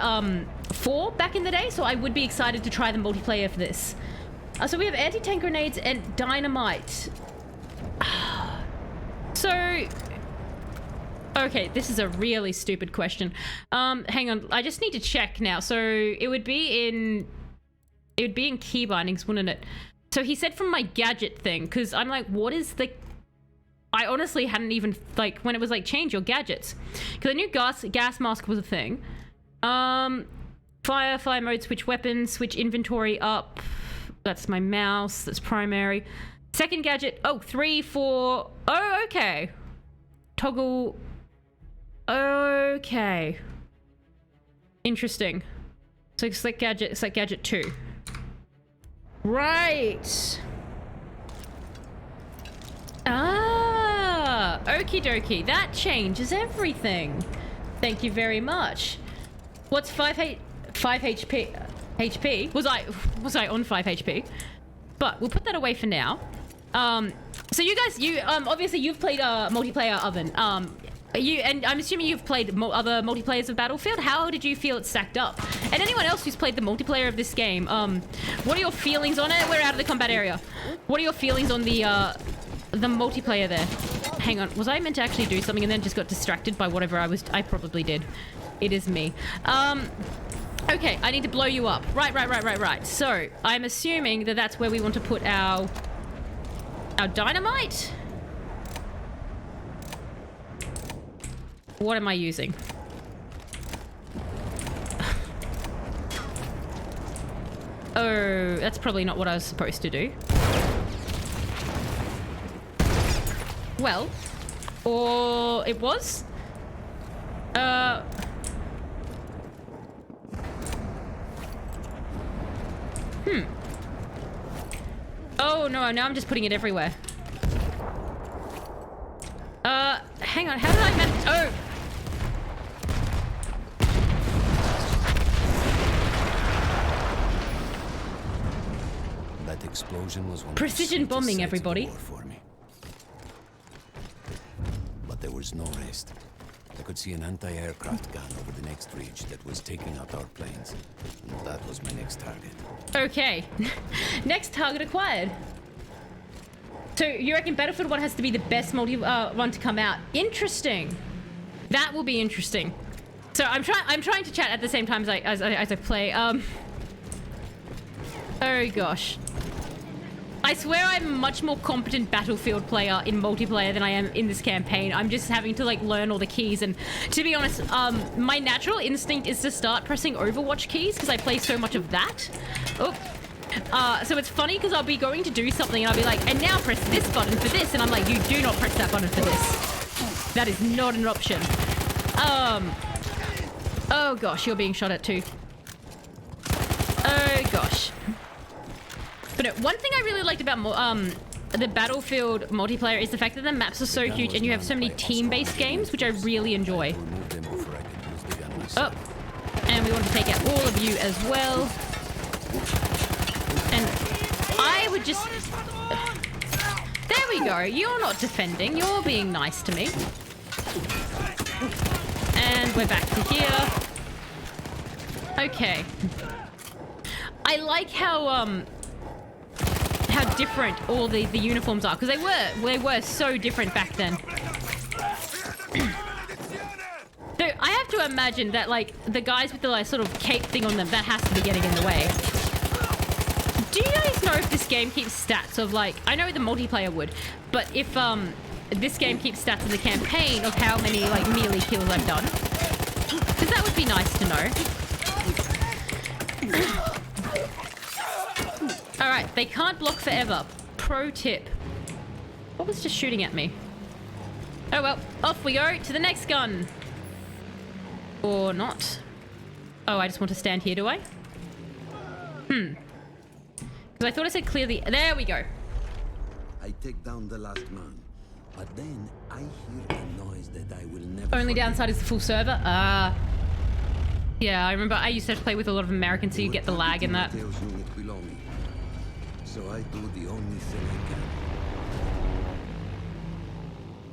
4 back in the day, so I would be excited to try the multiplayer for this. So we have anti-tank grenades and dynamite. So, okay, this is a really stupid question. Hang on, I just need to check now. So it would be in key bindings, wouldn't it? So he said from my gadget thing, because I'm like, what is the... I honestly hadn't even, like, when it was like, change your gadgets. Because I knew gas mask was a thing. Fire mode, switch weapons, switch inventory up. That's my mouse, that's primary. Second gadget, 3, 4, oh, okay. Toggle, okay. Interesting. So it's like Gadget 2. Right. Ah, okie dokie. That changes everything. Thank you very much. What's 5 HP? HP? Was I on 5 HP? But we'll put that away for now. So you guys, obviously you've played multiplayer Oven. And I'm assuming you've played other multiplayers of Battlefield. How did you feel it stacked up? And anyone else who's played the multiplayer of this game, what are your feelings on it? We're out of the combat area. What are your feelings on the multiplayer there? Hang on, was I meant to actually do something and then just got distracted by whatever I probably did. It is me. Okay, I need to blow you up. Right. So, I'm assuming that that's where we want to put our dynamite? What am I using? Oh, that's probably not what I was supposed to do. Well, or it was? Oh no, now I'm just putting it everywhere. Hang on, how did I manage? Oh! That explosion was one Precision of the bombing, sweetest everybody. sights of war for me. But there was no rest. I could see an anti-aircraft gun over the next ridge that was taking out our planes. And that was my next target. Okay. Next target acquired. So you reckon Battlefield 1 has to be the best one to come out? Interesting. That will be interesting. So I'm trying to chat at the same time as I play. Oh gosh. I swear I'm a much more competent Battlefield player in multiplayer than I am in this campaign. I'm just having to like learn all the keys, and to be honest, my natural instinct is to start pressing Overwatch keys because I play so much of that. Oh. So it's funny because I'll be going to do something and I'll be like, and now press this button for this, and I'm like, you do not press that button for this. That is not an option. Oh gosh, you're being shot at too. Oh gosh. But no, one thing I really liked about the Battlefield multiplayer is the fact that the maps are so huge and you have so many team-based games, which I really enjoy. Oh, and we want to take out all of you as well. And I would just... There we go. You're not defending. You're being nice to me. And we're back to here. Okay. I like how different all the uniforms are, because they were so different back then. So I have to imagine that like the guys with the like sort of cape thing on them, that has to be getting in the way. Do you guys know if this game keeps stats of like, I know the multiplayer would, but if this game keeps stats in the campaign of how many like melee kills I've done? Because that would be nice to know. Alright, they can't block forever. Pro tip. What was just shooting at me? Oh well, off we go to the next gun. Or not. Oh, I just want to stand here, do I? Because I thought I said clearly. There we go. I take down the last man, but then I hear a noise that I will never Only forget. downside is the full server. Yeah, I remember I used to play with a lot of Americans, so you get the lag in that. So I do the only thing I can.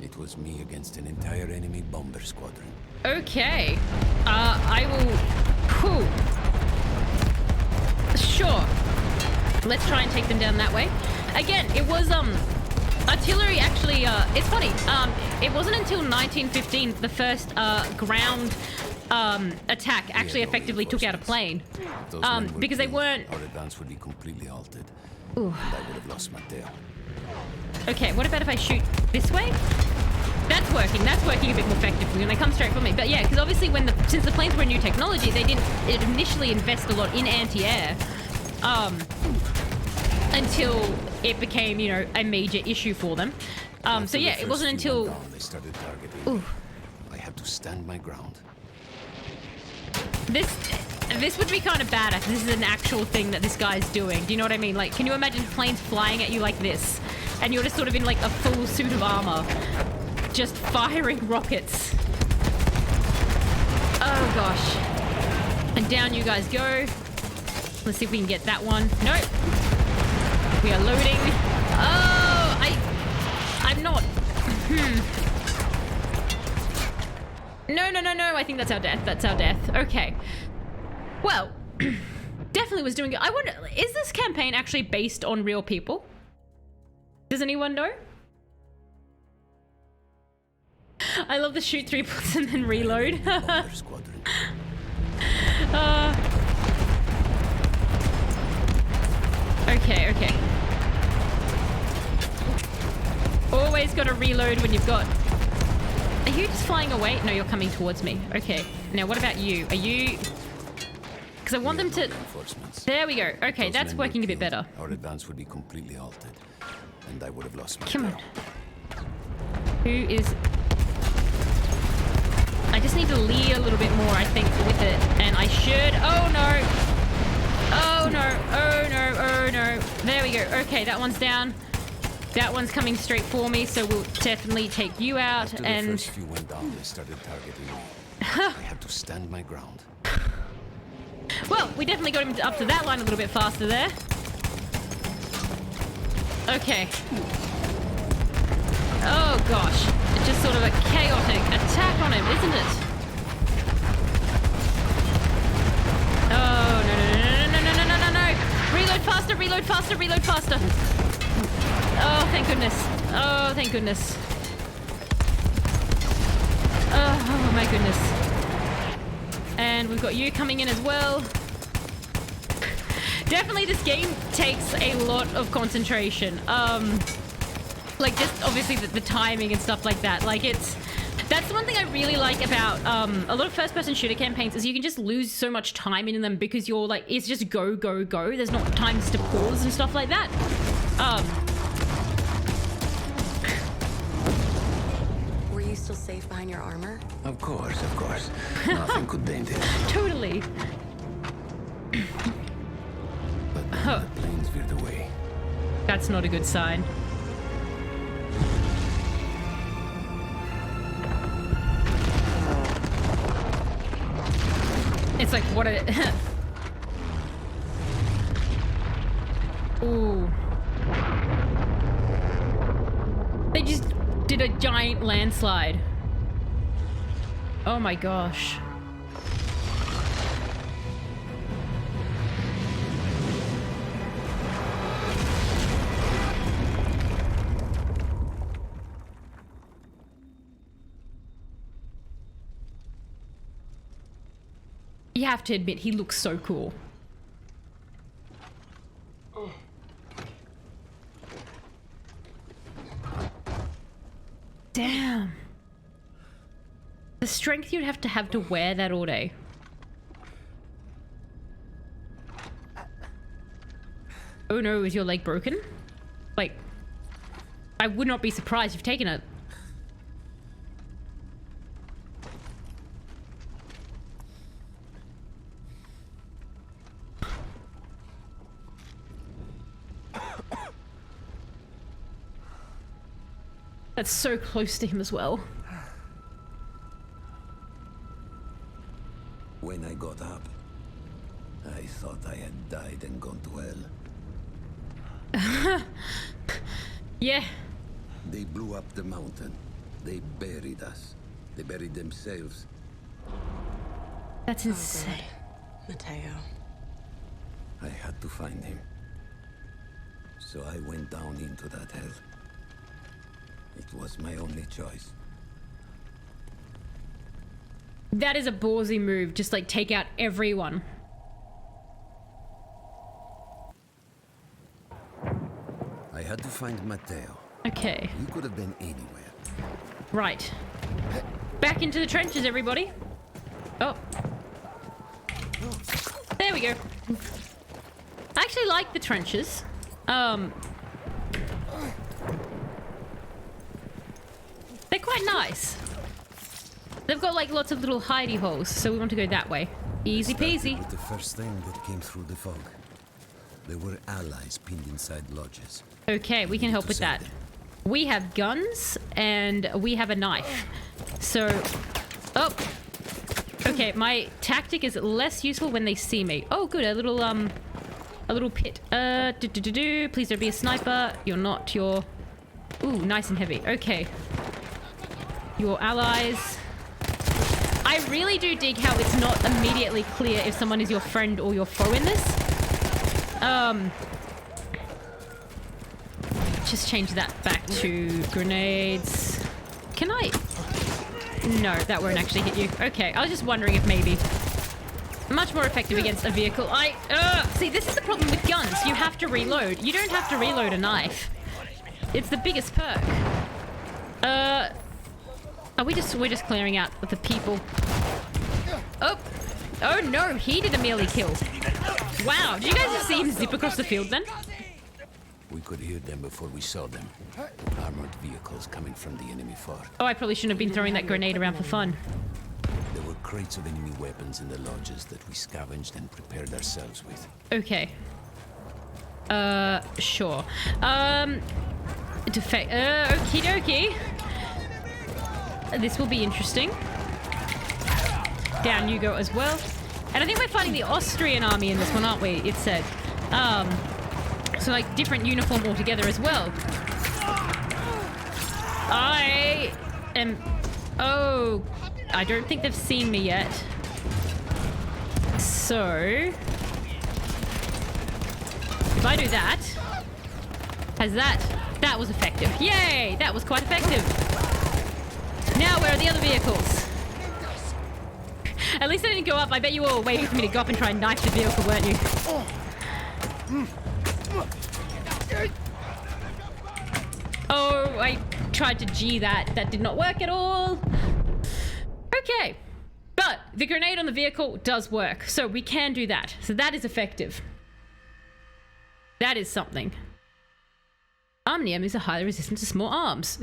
It was me against an entire enemy bomber squadron. Okay. I will... Whew. Sure. Let's try and take them down that way. Again, it was, artillery actually, it's funny. It wasn't until 1915 the first, ground, attack actually effectively took out a plane. Because they weren't... Our advance would be completely halted. Ooh. And I would have lost my tail. Okay, what about if I shoot this way? That's working a bit more effectively when they come straight for me. But yeah, because obviously since the planes were a new technology, they didn't initially invest a lot in anti-air. Until it became, you know, a major issue for them. So yeah, it wasn't until... They started targeting. Ooh. I had to stand my ground. This would be kind of bad if this is an actual thing that this guy's doing. Do you know what I mean? Like, can you imagine planes flying at you like this? And you're just sort of in like a full suit of armor. Just firing rockets. Oh gosh. And down you guys go. Let's see if we can get that one. Nope. We are loading. Oh, I'm not. No. I think that's our death. That's our death. Okay. Well, definitely was doing it. I wonder, is this campaign actually based on real people? Does anyone know? I love the shoot 3 bullets and then reload. Okay. Always gotta reload when you've got... Are you just flying away? No, you're coming towards me. Okay. Now, what about you? Are you... Because I want them to... There we go. Okay, that's working a bit better. Our advance would be completely halted, and I would have lost my Come on. Who is... I just need to lead a little bit more, I think, with it. And I should... Oh, no. Oh, no. Oh, no. Oh, no. There we go. Okay, that one's down. That one's coming straight for me, so we'll definitely take you out. After and the first few went down, they started targeting me. I had to stand my ground. Well, we definitely got him up to that line a little bit faster there. Okay. Oh, gosh. It's just sort of a chaotic attack on him, isn't it? Oh, no. Reload faster, reload faster, reload faster. Oh, thank goodness. Oh, thank goodness. Oh, my goodness. And we've got you coming in as well. Definitely this game takes a lot of concentration. Like just obviously the timing and stuff like that. Like that's the one thing I really like about a lot of first-person shooter campaigns is you can just lose so much time in them because you're like, it's just go. There's not times to pause and stuff like that. Were you still safe behind your armor? Of course. Nothing could dent it. Totally. But then the planes veered away. That's not a good sign. It's like, what a... Ooh. They just did a giant landslide. Oh my gosh. You have to admit, he looks so cool. Damn. The strength you'd have to wear that all day. Oh no, is your leg broken? Like, I would not be surprised if you've taken it. That's so close to him as well. When I got up, I thought I had died and gone to hell. Yeah. They blew up the mountain. They buried us. They buried themselves. That's insane. Mateo. I had to find him. So I went down into that hell. It was my only choice. That is a ballsy move. Just like take out everyone. I had to find Mateo. Okay. You could have been anywhere. Right. Back into the trenches, everybody. Oh. There we go. I actually like the trenches. They're quite nice. They've got like lots of little hidey holes, so we want to go that way. Easy Started peasy. with the first thing that came through the fog. There were allies pinned inside lodges. Okay, we can help with that. We have guns and we have a knife. So, oh. Okay, my tactic is less useful when they see me. Oh, good, a little pit. Please don't be a sniper. You're not. You're. Ooh, nice and heavy. Okay. Your allies. I really do dig how it's not immediately clear if someone is your friend or your foe in this. Just change that back to grenades. Can I? No, that won't actually hit you. Okay, I was just wondering if maybe. Much more effective against a vehicle. See, this is the problem with guns. You have to reload. You don't have to reload a knife. It's the biggest perk. We're just clearing out the people. Oh no, he did a melee kill. Wow, did you guys just see him zip across the field then? We could hear them before we saw them. Armored vehicles coming from the enemy fort. Oh, I probably shouldn't have been throwing that grenade around for fun. There were crates of enemy weapons in the lodges that we scavenged and prepared ourselves with. Okay. Sure. Okie dokie. This will be interesting. Down you go as well. And I think we're fighting the Austrian army in this one, aren't we? It said. So like different uniform altogether as well. I am... Oh, I don't think they've seen me yet. So... If I do that... That was effective. Yay! That was quite effective. Now where are the other vehicles? At least I didn't go up. I bet you all were waiting for me to go up and try and knife the vehicle, weren't you? Oh, I tried to G that. That did not work at all. Okay. But the grenade on the vehicle does work. So we can do that. So that is effective. That is something. Army enemies are highly resistant to small arms.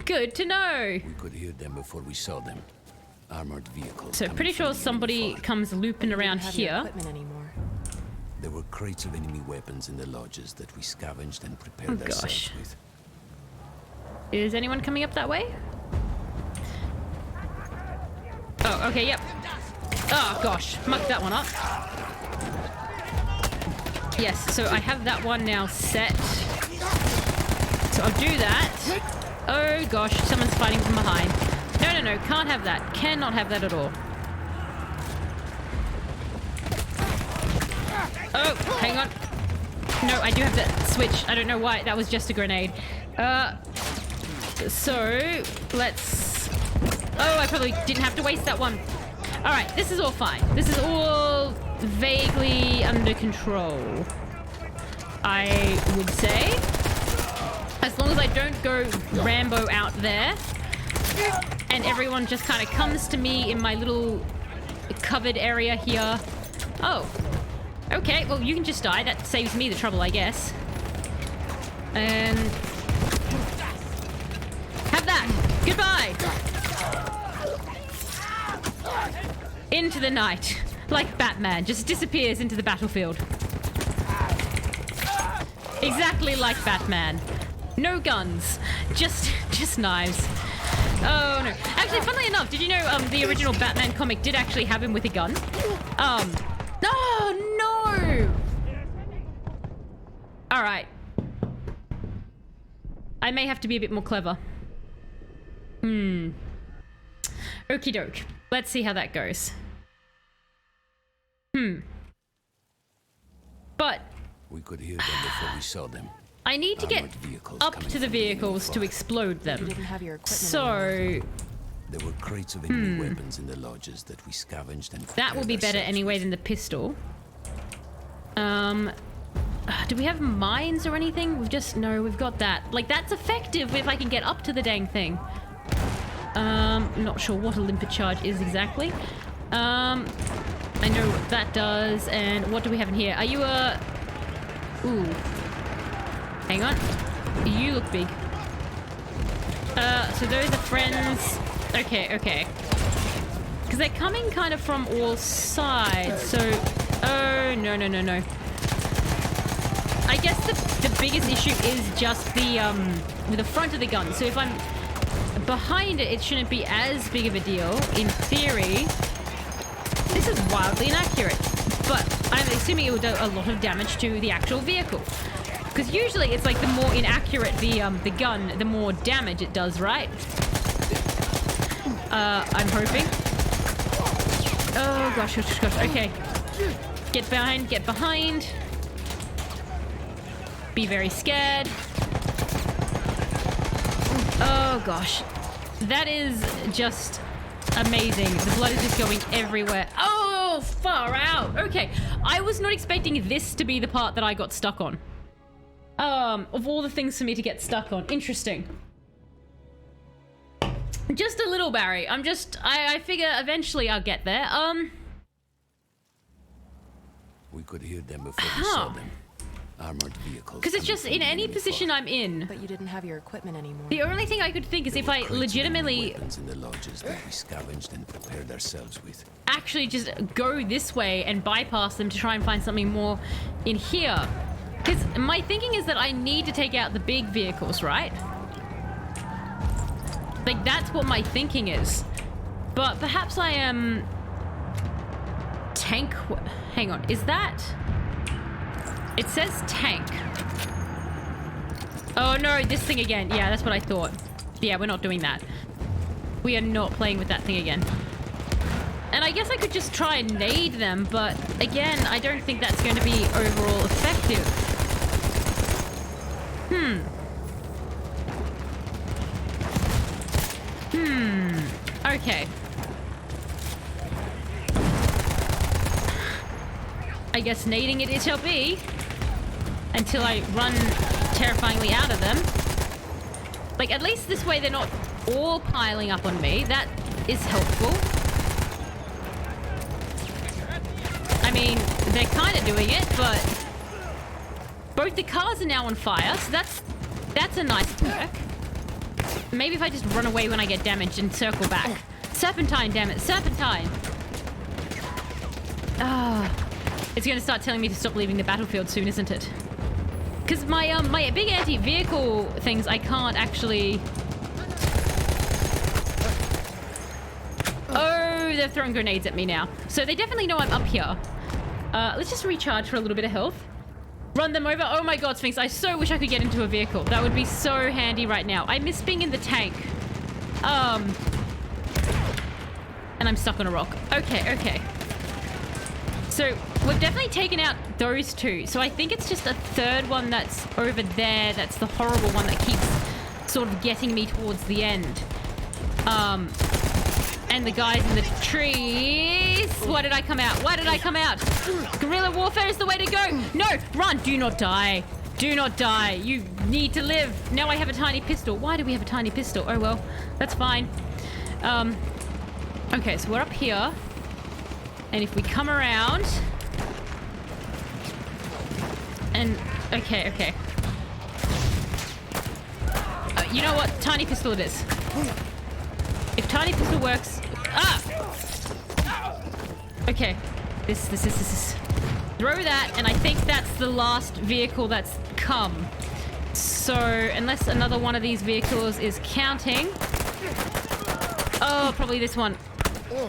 Good to know. We could hear them before we saw them. Armored vehicles. So pretty sure somebody comes looping around here. There were crates of enemy weapons in the lodges that we scavenged and prepared ourselves with. Is anyone coming up that way? Oh, okay, yep. Oh gosh, mucked that one up. Yes, so I have that one now set. So I'll do that. Oh gosh, someone's fighting from behind. No, can't have that. Cannot have that at all. Oh, hang on. No, I do have that switch. I don't know why. That was just a grenade. So, let's... Oh, I probably didn't have to waste that one. Alright, this is all fine. This is all vaguely under control, I would say. As long as I don't go Rambo out there and everyone just kind of comes to me in my little covered area here. Oh. Okay, well, you can just die. That saves me the trouble, I guess. And... have that! Goodbye! Into the night. Like Batman, just disappears into the battlefield. Exactly like Batman. No guns. Just knives. Oh, no. Actually, funnily enough, did you know the original Batman comic did actually have him with a gun? Oh, no! Alright. I may have to be a bit more clever. Okie doke. Let's see how that goes. But... we could hear them before we saw them. I need to get up to the vehicles to explode them. So... there were crates of enemy weapons in the lodges that we scavenged and that will be better anyway than the pistol. Do we have mines or anything? No, we've got that. Like, that's effective if I can get up to the dang thing. Not sure what a limpet charge is exactly. I know what that does, and what do we have in here? Are you a... Ooh. Hang on. You look big. So those are friends. Okay. Because they're coming kind of from all sides. So, oh, no. I guess the biggest issue is just the front of the gun. So if I'm behind it, it shouldn't be as big of a deal. In theory, this is wildly inaccurate. But I'm assuming it will do a lot of damage to the actual vehicle. Because usually it's like the more inaccurate the gun, the more damage it does, right? I'm hoping. Oh gosh. Okay. Get behind. Be very scared. Oh gosh. That is just amazing. The blood is just going everywhere. Oh, far out. Okay. I was not expecting this to be the part that I got stuck on. Of all the things for me to get stuck on. Interesting. Just a little, Barry. I figure eventually I'll get there. We could hear them before we saw them. Armored vehicles. Because it's just in any position I'm in. But you didn't have your equipment anymore. The only thing I could think is if I legitimately weapons in the lodges that we scavenged and prepared ourselves with. actually just go this way and bypass them to try and find something more in here. Because my thinking is that I need to take out the big vehicles, right? Like, that's what my thinking is. But perhaps I am... tank... Hang on, is that... It says tank. Oh no, this thing again. Yeah, that's what I thought. Yeah, we're not doing that. We are not playing with that thing again. And I guess I could just try and nade them, but again, I don't think that's going to be overall effective. Okay. I guess nading it shall be. Until I run terrifyingly out of them. Like, at least this way they're not all piling up on me. That is helpful. I mean, they're kind of doing it, but... both the cars are now on fire, so that's a nice perk. Maybe if I just run away when I get damaged and circle back. Serpentine, damn it. Serpentine! It's gonna start telling me to stop leaving the battlefield soon, isn't it? Because my big anti-vehicle things, I can't actually... Oh, they're throwing grenades at me now. So they definitely know I'm up here. Let's just recharge for a little bit of health. Run them over. Oh my god, Sphinx, I so wish I could get into a vehicle. That would be so handy right now. I miss being in the tank. And I'm stuck on a rock. Okay. So, we've definitely taken out those two. So I think it's just a third one that's over there. That's the horrible one that keeps sort of getting me towards the end. And the guys in the trees. Why did I come out? Guerrilla warfare is the way to go. No, run. Do not die. Do not die. You need to live. Now I have a tiny pistol. Why do we have a tiny pistol? Oh, well, that's fine. Okay, so we're up here. And if we come around... And... Okay. You know what? Tiny pistol it is. If tiny pistol works... Okay. This. Throw that, and I think that's the last vehicle that's come. So, unless another one of these vehicles is counting... Oh, probably this one.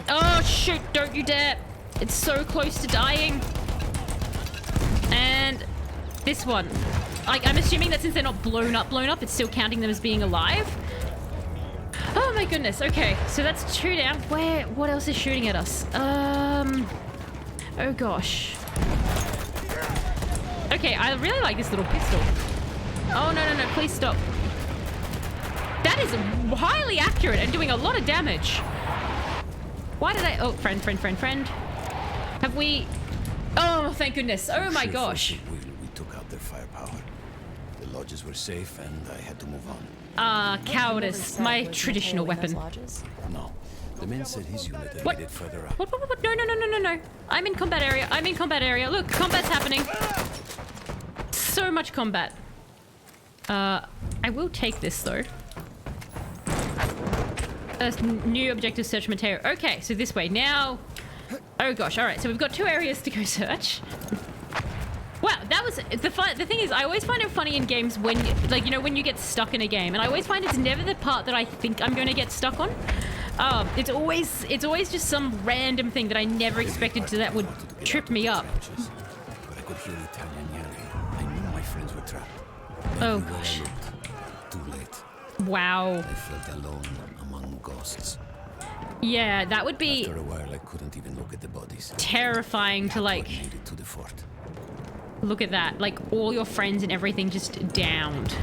Oh, shoot! Don't you dare! It's so close to dying. And this one. Like, I'm assuming that since they're not blown up, it's still counting them as being alive. Oh my goodness. Okay, so that's 2 down. What else is shooting at us? Oh gosh. Okay, I really like this little pistol. Oh, no, please stop. That is highly accurate and doing a lot of damage. Why did I... Oh, friend. Have we... Oh, thank goodness. Oh my gosh. We took out their firepower. The lodges were safe and I had to move on. Cowardice. My traditional weapon. No. The man said his unit had made it further up. What? No. I'm in combat area. Look, combat's happening. So much combat. I will take this though. New objective search Mateo. Okay, so this way. Now... Oh gosh, alright, so we've got 2 areas to go search. Wow, that was... The thing is, I always find it funny in games when, like, you know, when you get stuck in a game. And I always find it's never the part that I think I'm going to get stuck on. It's always just some random thing that I never expected that would trip me up. But I could hear Italian yelling. I knew my friends were trapped. Oh, Everywhere gosh. I looked, too late. Wow. I felt alone among ghosts. Yeah, that would be After a while, I couldn't even look at the bodies. terrifying to, like... What made it to the fort. Look at that. Like, all your friends and everything just downed.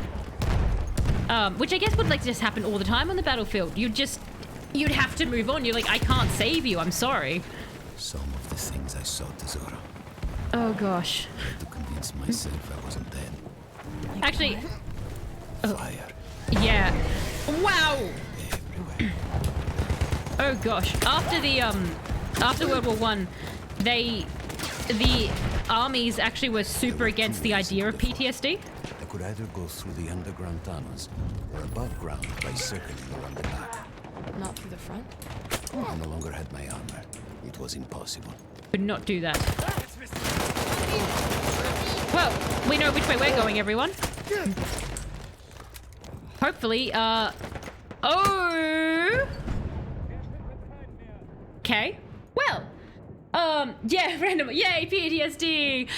Which I guess would, like, just happen all the time on the battlefield. You'd have to move on. You're like, I can't save you. I'm sorry. Some of the things I saw, Tesoro. Oh, gosh. I had to convince myself I wasn't dead. Actually... Fire. Yeah. Wow! Everywhere. Oh, gosh. After World War One, the armies actually were super against the idea of PTSD. I could either go through the underground tunnels or above ground by circling around the back. Not through the front? I no longer had my armor. It was impossible. Could not do that. Well, we know which way we're going, everyone. Hopefully, oh! Okay. Well, yeah, random. Yay, PTSD.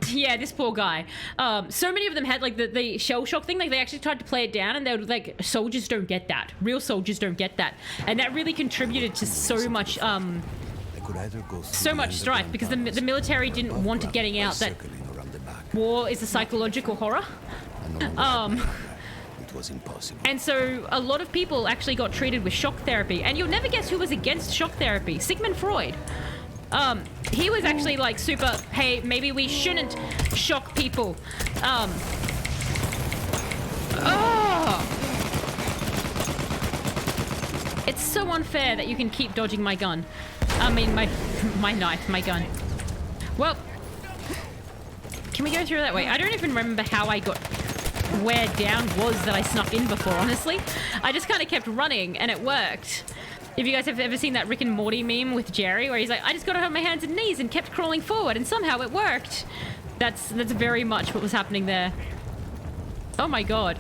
Yeah, this poor guy. So many of them had like the shell shock thing. Like they actually tried to play it down, and they were like, soldiers don't get that. Real soldiers don't get that, and that really contributed to so much so much strife because the military didn't want it getting out that war is a psychological horror. It was impossible. And so a lot of people actually got treated with shock therapy, and you'll never guess who was against shock therapy. Sigmund Freud. He was actually like super, hey, maybe we shouldn't shock people. It's so unfair that you can keep dodging my gun. I mean, my knife, my gun. Well, can we go through that way? I don't even remember how I got where down was that I snuck in before, honestly. I just kind of kept running and it worked. If you guys have ever seen that Rick and Morty meme with Jerry where he's like, I just got on my hands and knees and kept crawling forward and somehow it worked. That's very much what was happening there. Oh my god.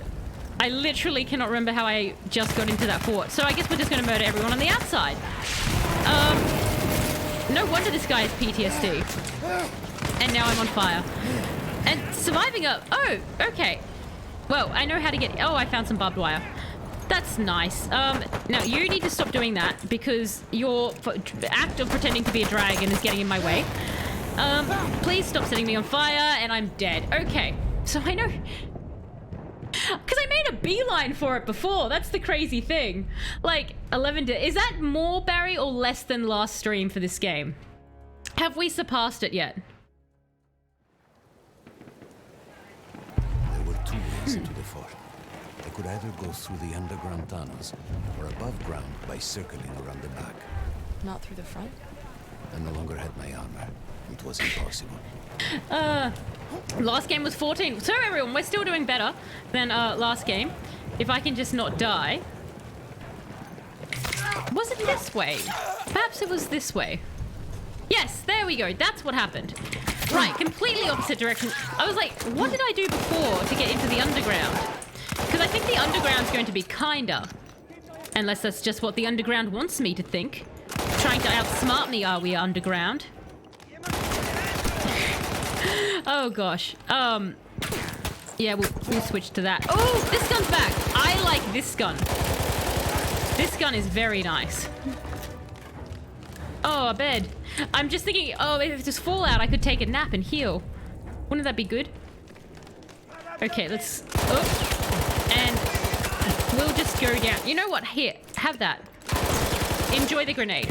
I literally cannot remember how I just got into that fort. So I guess we're just going to murder everyone on the outside. No wonder this guy has PTSD. And now I'm on fire. And surviving a... Oh, okay. Well, I know how to get... Oh, I found some barbed wire. That's nice. Now, you need to stop doing that because your act of pretending to be a dragon is getting in my way. Please stop setting me on fire and I'm dead. Okay, so I know... Because I made a beeline for it before. That's the crazy thing. Like, 11... Is that more, Barry, or less than last stream for this game? Have we surpassed it yet? There were two ways into the fort. I could either go through the underground tunnels or above ground by circling around the back. Not through the front? I no longer had my armor. It was impossible. Last game was 14. So everyone, we're still doing better than last game. If I can just not die. Was it this way? Perhaps it was this way. Yes, there we go. That's what happened. Right, completely opposite direction. I was like, what did I do before to get into the underground? Because I think the underground's going to be kinder. Unless that's just what the underground wants me to think. Trying to outsmart me, are we, underground? Oh gosh. Yeah, we'll switch to that. Oh, this gun's back. I like this gun. This gun is very nice. Oh, a bed. I'm just thinking, oh, if there's fallout, I could take a nap and heal. Wouldn't that be good? Okay, let's... Oh. And we'll just go down. You know what? Here, have that. Enjoy the grenade.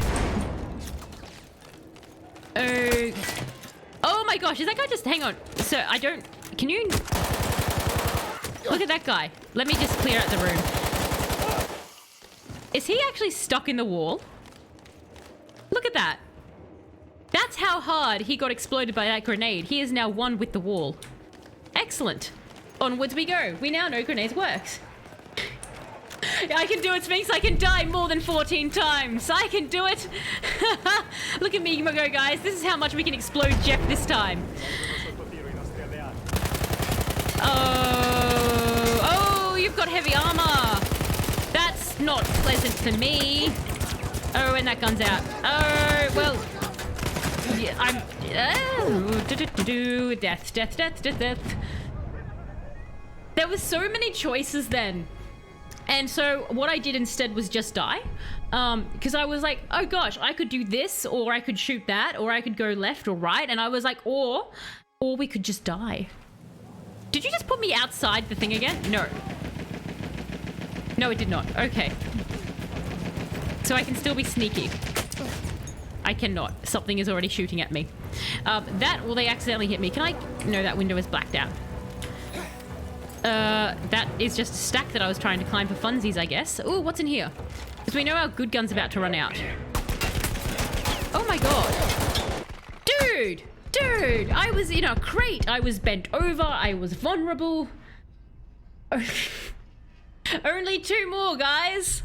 Oh my gosh, is that guy just... Hang on. So, I don't... Can you... Look at that guy. Let me just clear out the room. Is he actually stuck in the wall? Look at that. That's how hard he got exploded by that grenade. He is now one with the wall. Excellent. Onwards we go. We now know grenades works. I can do it, Sphinx. I can die more than 14 times. I can do it. Look at me go, guys. This is how much we can explode Jeff this time. Oh, you've got heavy armor. That's not pleasant for me. Oh, and that gun's out. Oh, well. Yeah, I'm... Death. There were so many choices then. And so what I did instead was just die. Because I was like, oh gosh, I could do this, or I could shoot that, or I could go left or right. And I was like, or we could just die. Did you just put me outside the thing again? No. No, it did not. Okay. So I can still be sneaky. I cannot. Something is already shooting at me. Well, they accidentally hit me. Can I... No, that window is blacked out. That is just a stack that I was trying to climb for funsies, I guess. Oh, what's in here? Because we know our good gun's about to run out. Oh my god. Dude, I was in a crate. I was bent over. I was vulnerable. Only 2 more, guys.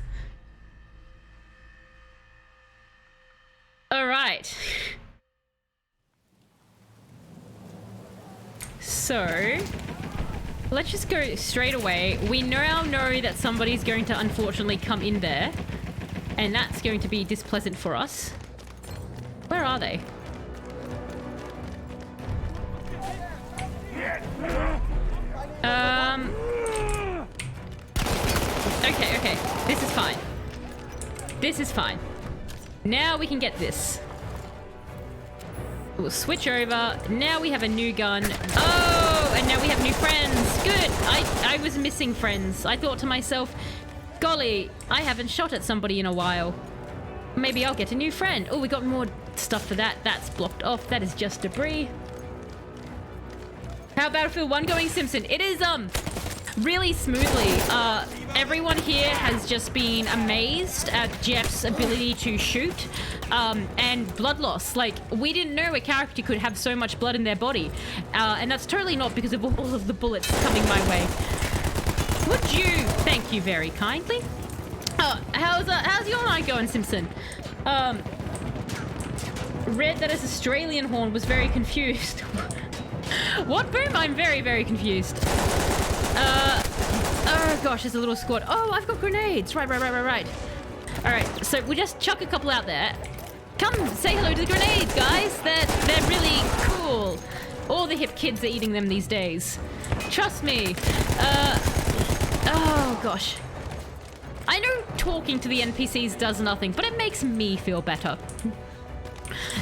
All right. So, let's just go straight away. We now know that somebody's going to unfortunately come in there. And that's going to be displeasant for us. Where are they? Okay. This is fine. This is fine. Now we can get this. We'll switch over. Now we have a new gun. Oh, and now we have new friends. Good. I was missing friends. I thought to myself, golly, I haven't shot at somebody in a while. Maybe I'll get a new friend. Oh, we got more stuff for that. That's blocked off. That is just debris. How Battlefield 1 going, Simpson? It is, really smoothly. Everyone here has just been amazed at Jeff's ability to shoot, and blood loss. Like, we didn't know a character could have so much blood in their body. And that's totally not because of all of the bullets coming my way. Would you? Thank you very kindly. How's your night going, Simpson? Read that as Australian horn, was very confused. What, Boom? I'm very, very confused. Oh gosh, there's a little squad. Oh, I've got grenades. Right. Alright, so we just chuck a couple out there. Come say hello to the grenades, guys. They're really cool. All the hip kids are eating them these days. Trust me. Oh gosh. I know talking to the NPCs does nothing, but it makes me feel better.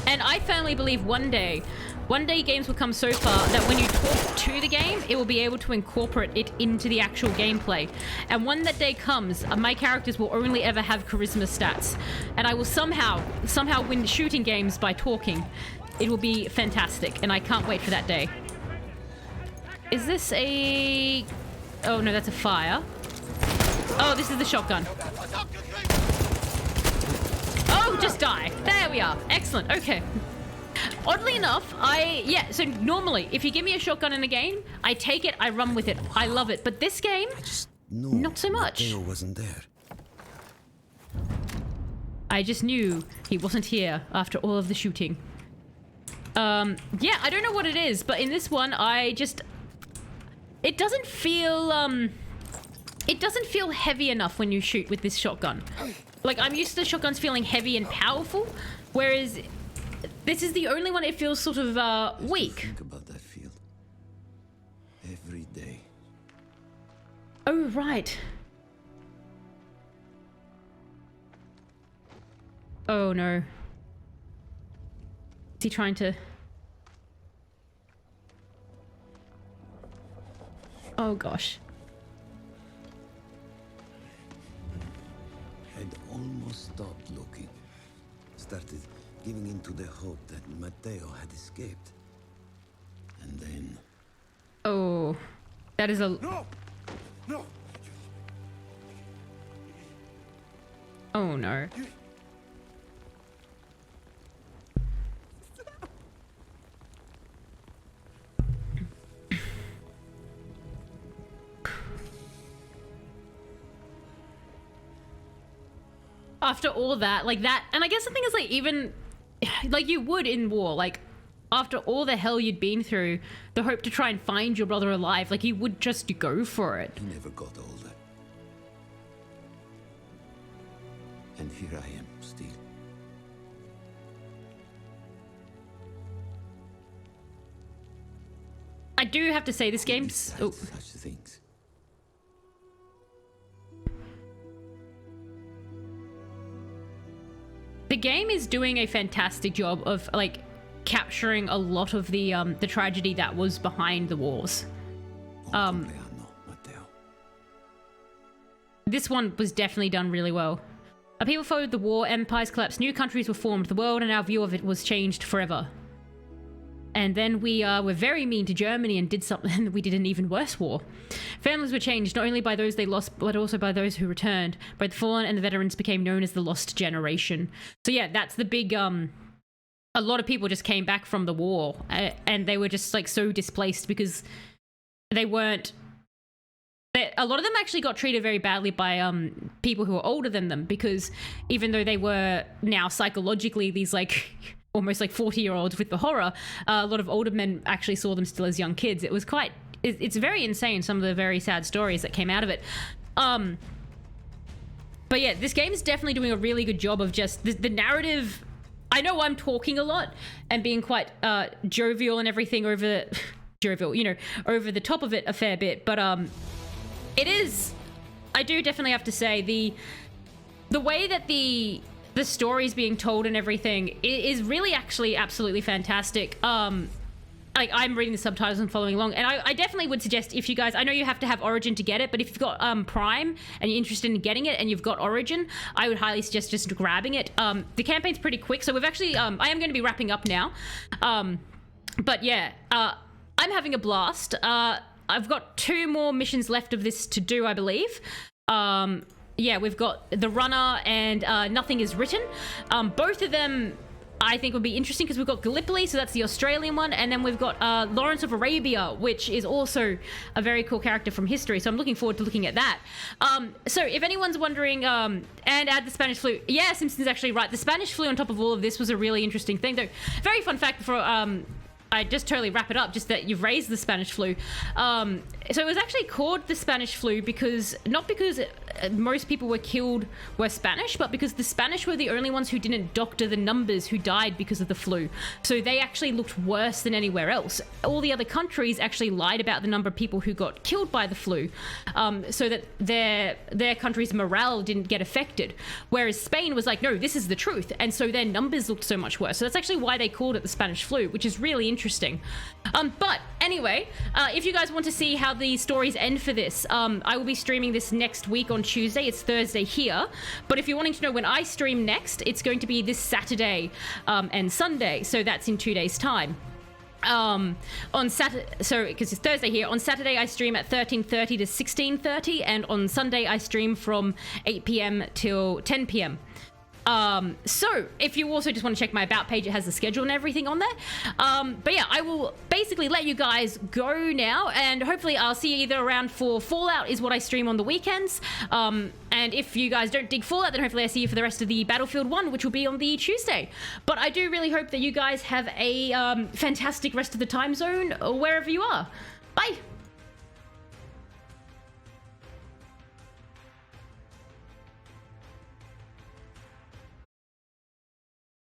And I firmly believe one day games will come so far that when you talk to the game, it will be able to incorporate it into the actual gameplay. And when that day comes, my characters will only ever have charisma stats. And I will somehow win shooting games by talking. It will be fantastic, and I can't wait for that day. Is this a... Oh no, that's a fire. Oh, this is the shotgun. Oh, just die. There we are. Excellent. Okay. Oddly enough, so normally, if you give me a shotgun in a game, I take it, I run with it. I love it. But this game, not so much. Matteo wasn't there. I just knew he wasn't here after all of the shooting. Yeah, I don't know what it is, but in this one, it doesn't feel heavy enough when you shoot with this shotgun. Like, I'm used to shotguns feeling heavy and powerful, whereas this is the only one it feels sort of weak. Think about that field every day. Oh, right. Oh no. Is he trying to... Oh gosh. I'd almost stopped looking. Started giving in to the hope that Matteo had escaped. And then... Oh. That is a... No! No! Oh no. after all that, like that, and I guess the thing is, like, even like you would in war, like after all the hell you'd been through, the hope to try and find your brother alive, like you would just go for it. He never got older. And here I am, still. I do have to say, this game's Such things. the game is doing a fantastic job of like capturing a lot of the tragedy that was behind the wars. This one was definitely done really well. People followed the war, empires collapsed, new countries were formed, the world and our view of it was changed forever. And then we were very mean to Germany and did something, we did an even worse war. Families were changed, not only by those they lost, but also by those who returned. Both the fallen and the veterans became known as the lost generation. So yeah, that's the big, a lot of people just came back from the war and they were just like so displaced because they weren't, a lot of them actually got treated very badly by people who were older than them, because even though they were now psychologically these like almost like 40-year-olds with the horror, a lot of older men actually saw them still as young kids. It was quite, it's very insane, some of the very sad stories that came out of it. But yeah, this game is definitely doing a really good job of just the narrative. I know I'm talking a lot and being quite jovial and everything over jovial, you know, over the top of it a fair bit, but it is, I do definitely have to say, the way that the story's being told and everything is really actually absolutely fantastic. Like, I'm reading the subtitles and following along, and I definitely would suggest, if you guys, I know you have to have Origin to get it, but if you've got Prime and you're interested in getting it and you've got Origin, I would highly suggest just grabbing it. The campaign's pretty quick, so we've actually, I am going to be wrapping up now. But yeah, I'm having a blast. I've got 2 more missions left of this to do, I believe. Yeah, we've got The Runner and Nothing Is Written. Both of them I think would be interesting because we've got Gallipoli, so that's the Australian one, and then we've got Lawrence of Arabia, which is also a very cool character from history, so I'm looking forward to looking at that. So if anyone's wondering, and add the Spanish flu, yeah, Simpson's actually right. The Spanish flu on top of all of this was a really interesting thing, though. Very fun fact for I just totally wrap it up, just that you've raised the Spanish flu. So it was actually called the Spanish flu because, not because most people were killed were Spanish, but because the Spanish were the only ones who didn't doctor the numbers who died because of the flu. So they actually looked worse than anywhere else. All the other countries actually lied about the number of people who got killed by the flu, so that their country's morale didn't get affected. Whereas Spain was like, no, this is the truth. And so their numbers looked so much worse. So that's actually why they called it the Spanish flu, which is really interesting. But anyway, if you guys want to see how the stories end for this, I will be streaming this next week on Tuesday. It's Thursday here. But if you're wanting to know when I stream next, it's going to be this Saturday and Sunday. So that's in 2 days' time. On Saturday, so because it's Thursday here, on Saturday I stream at 13:30 to 16:30, and on Sunday I stream from 8 p.m. till 10 p.m. So if you also just want to check my about page, it has the schedule and everything on there. But yeah, I will basically let you guys go now, and hopefully I'll see you either around for Fallout is what I stream on the weekends. And if you guys don't dig Fallout, then hopefully I see you for the rest of the Battlefield 1, which will be on the Tuesday. But I do really hope that you guys have a fantastic rest of the time zone, wherever you are.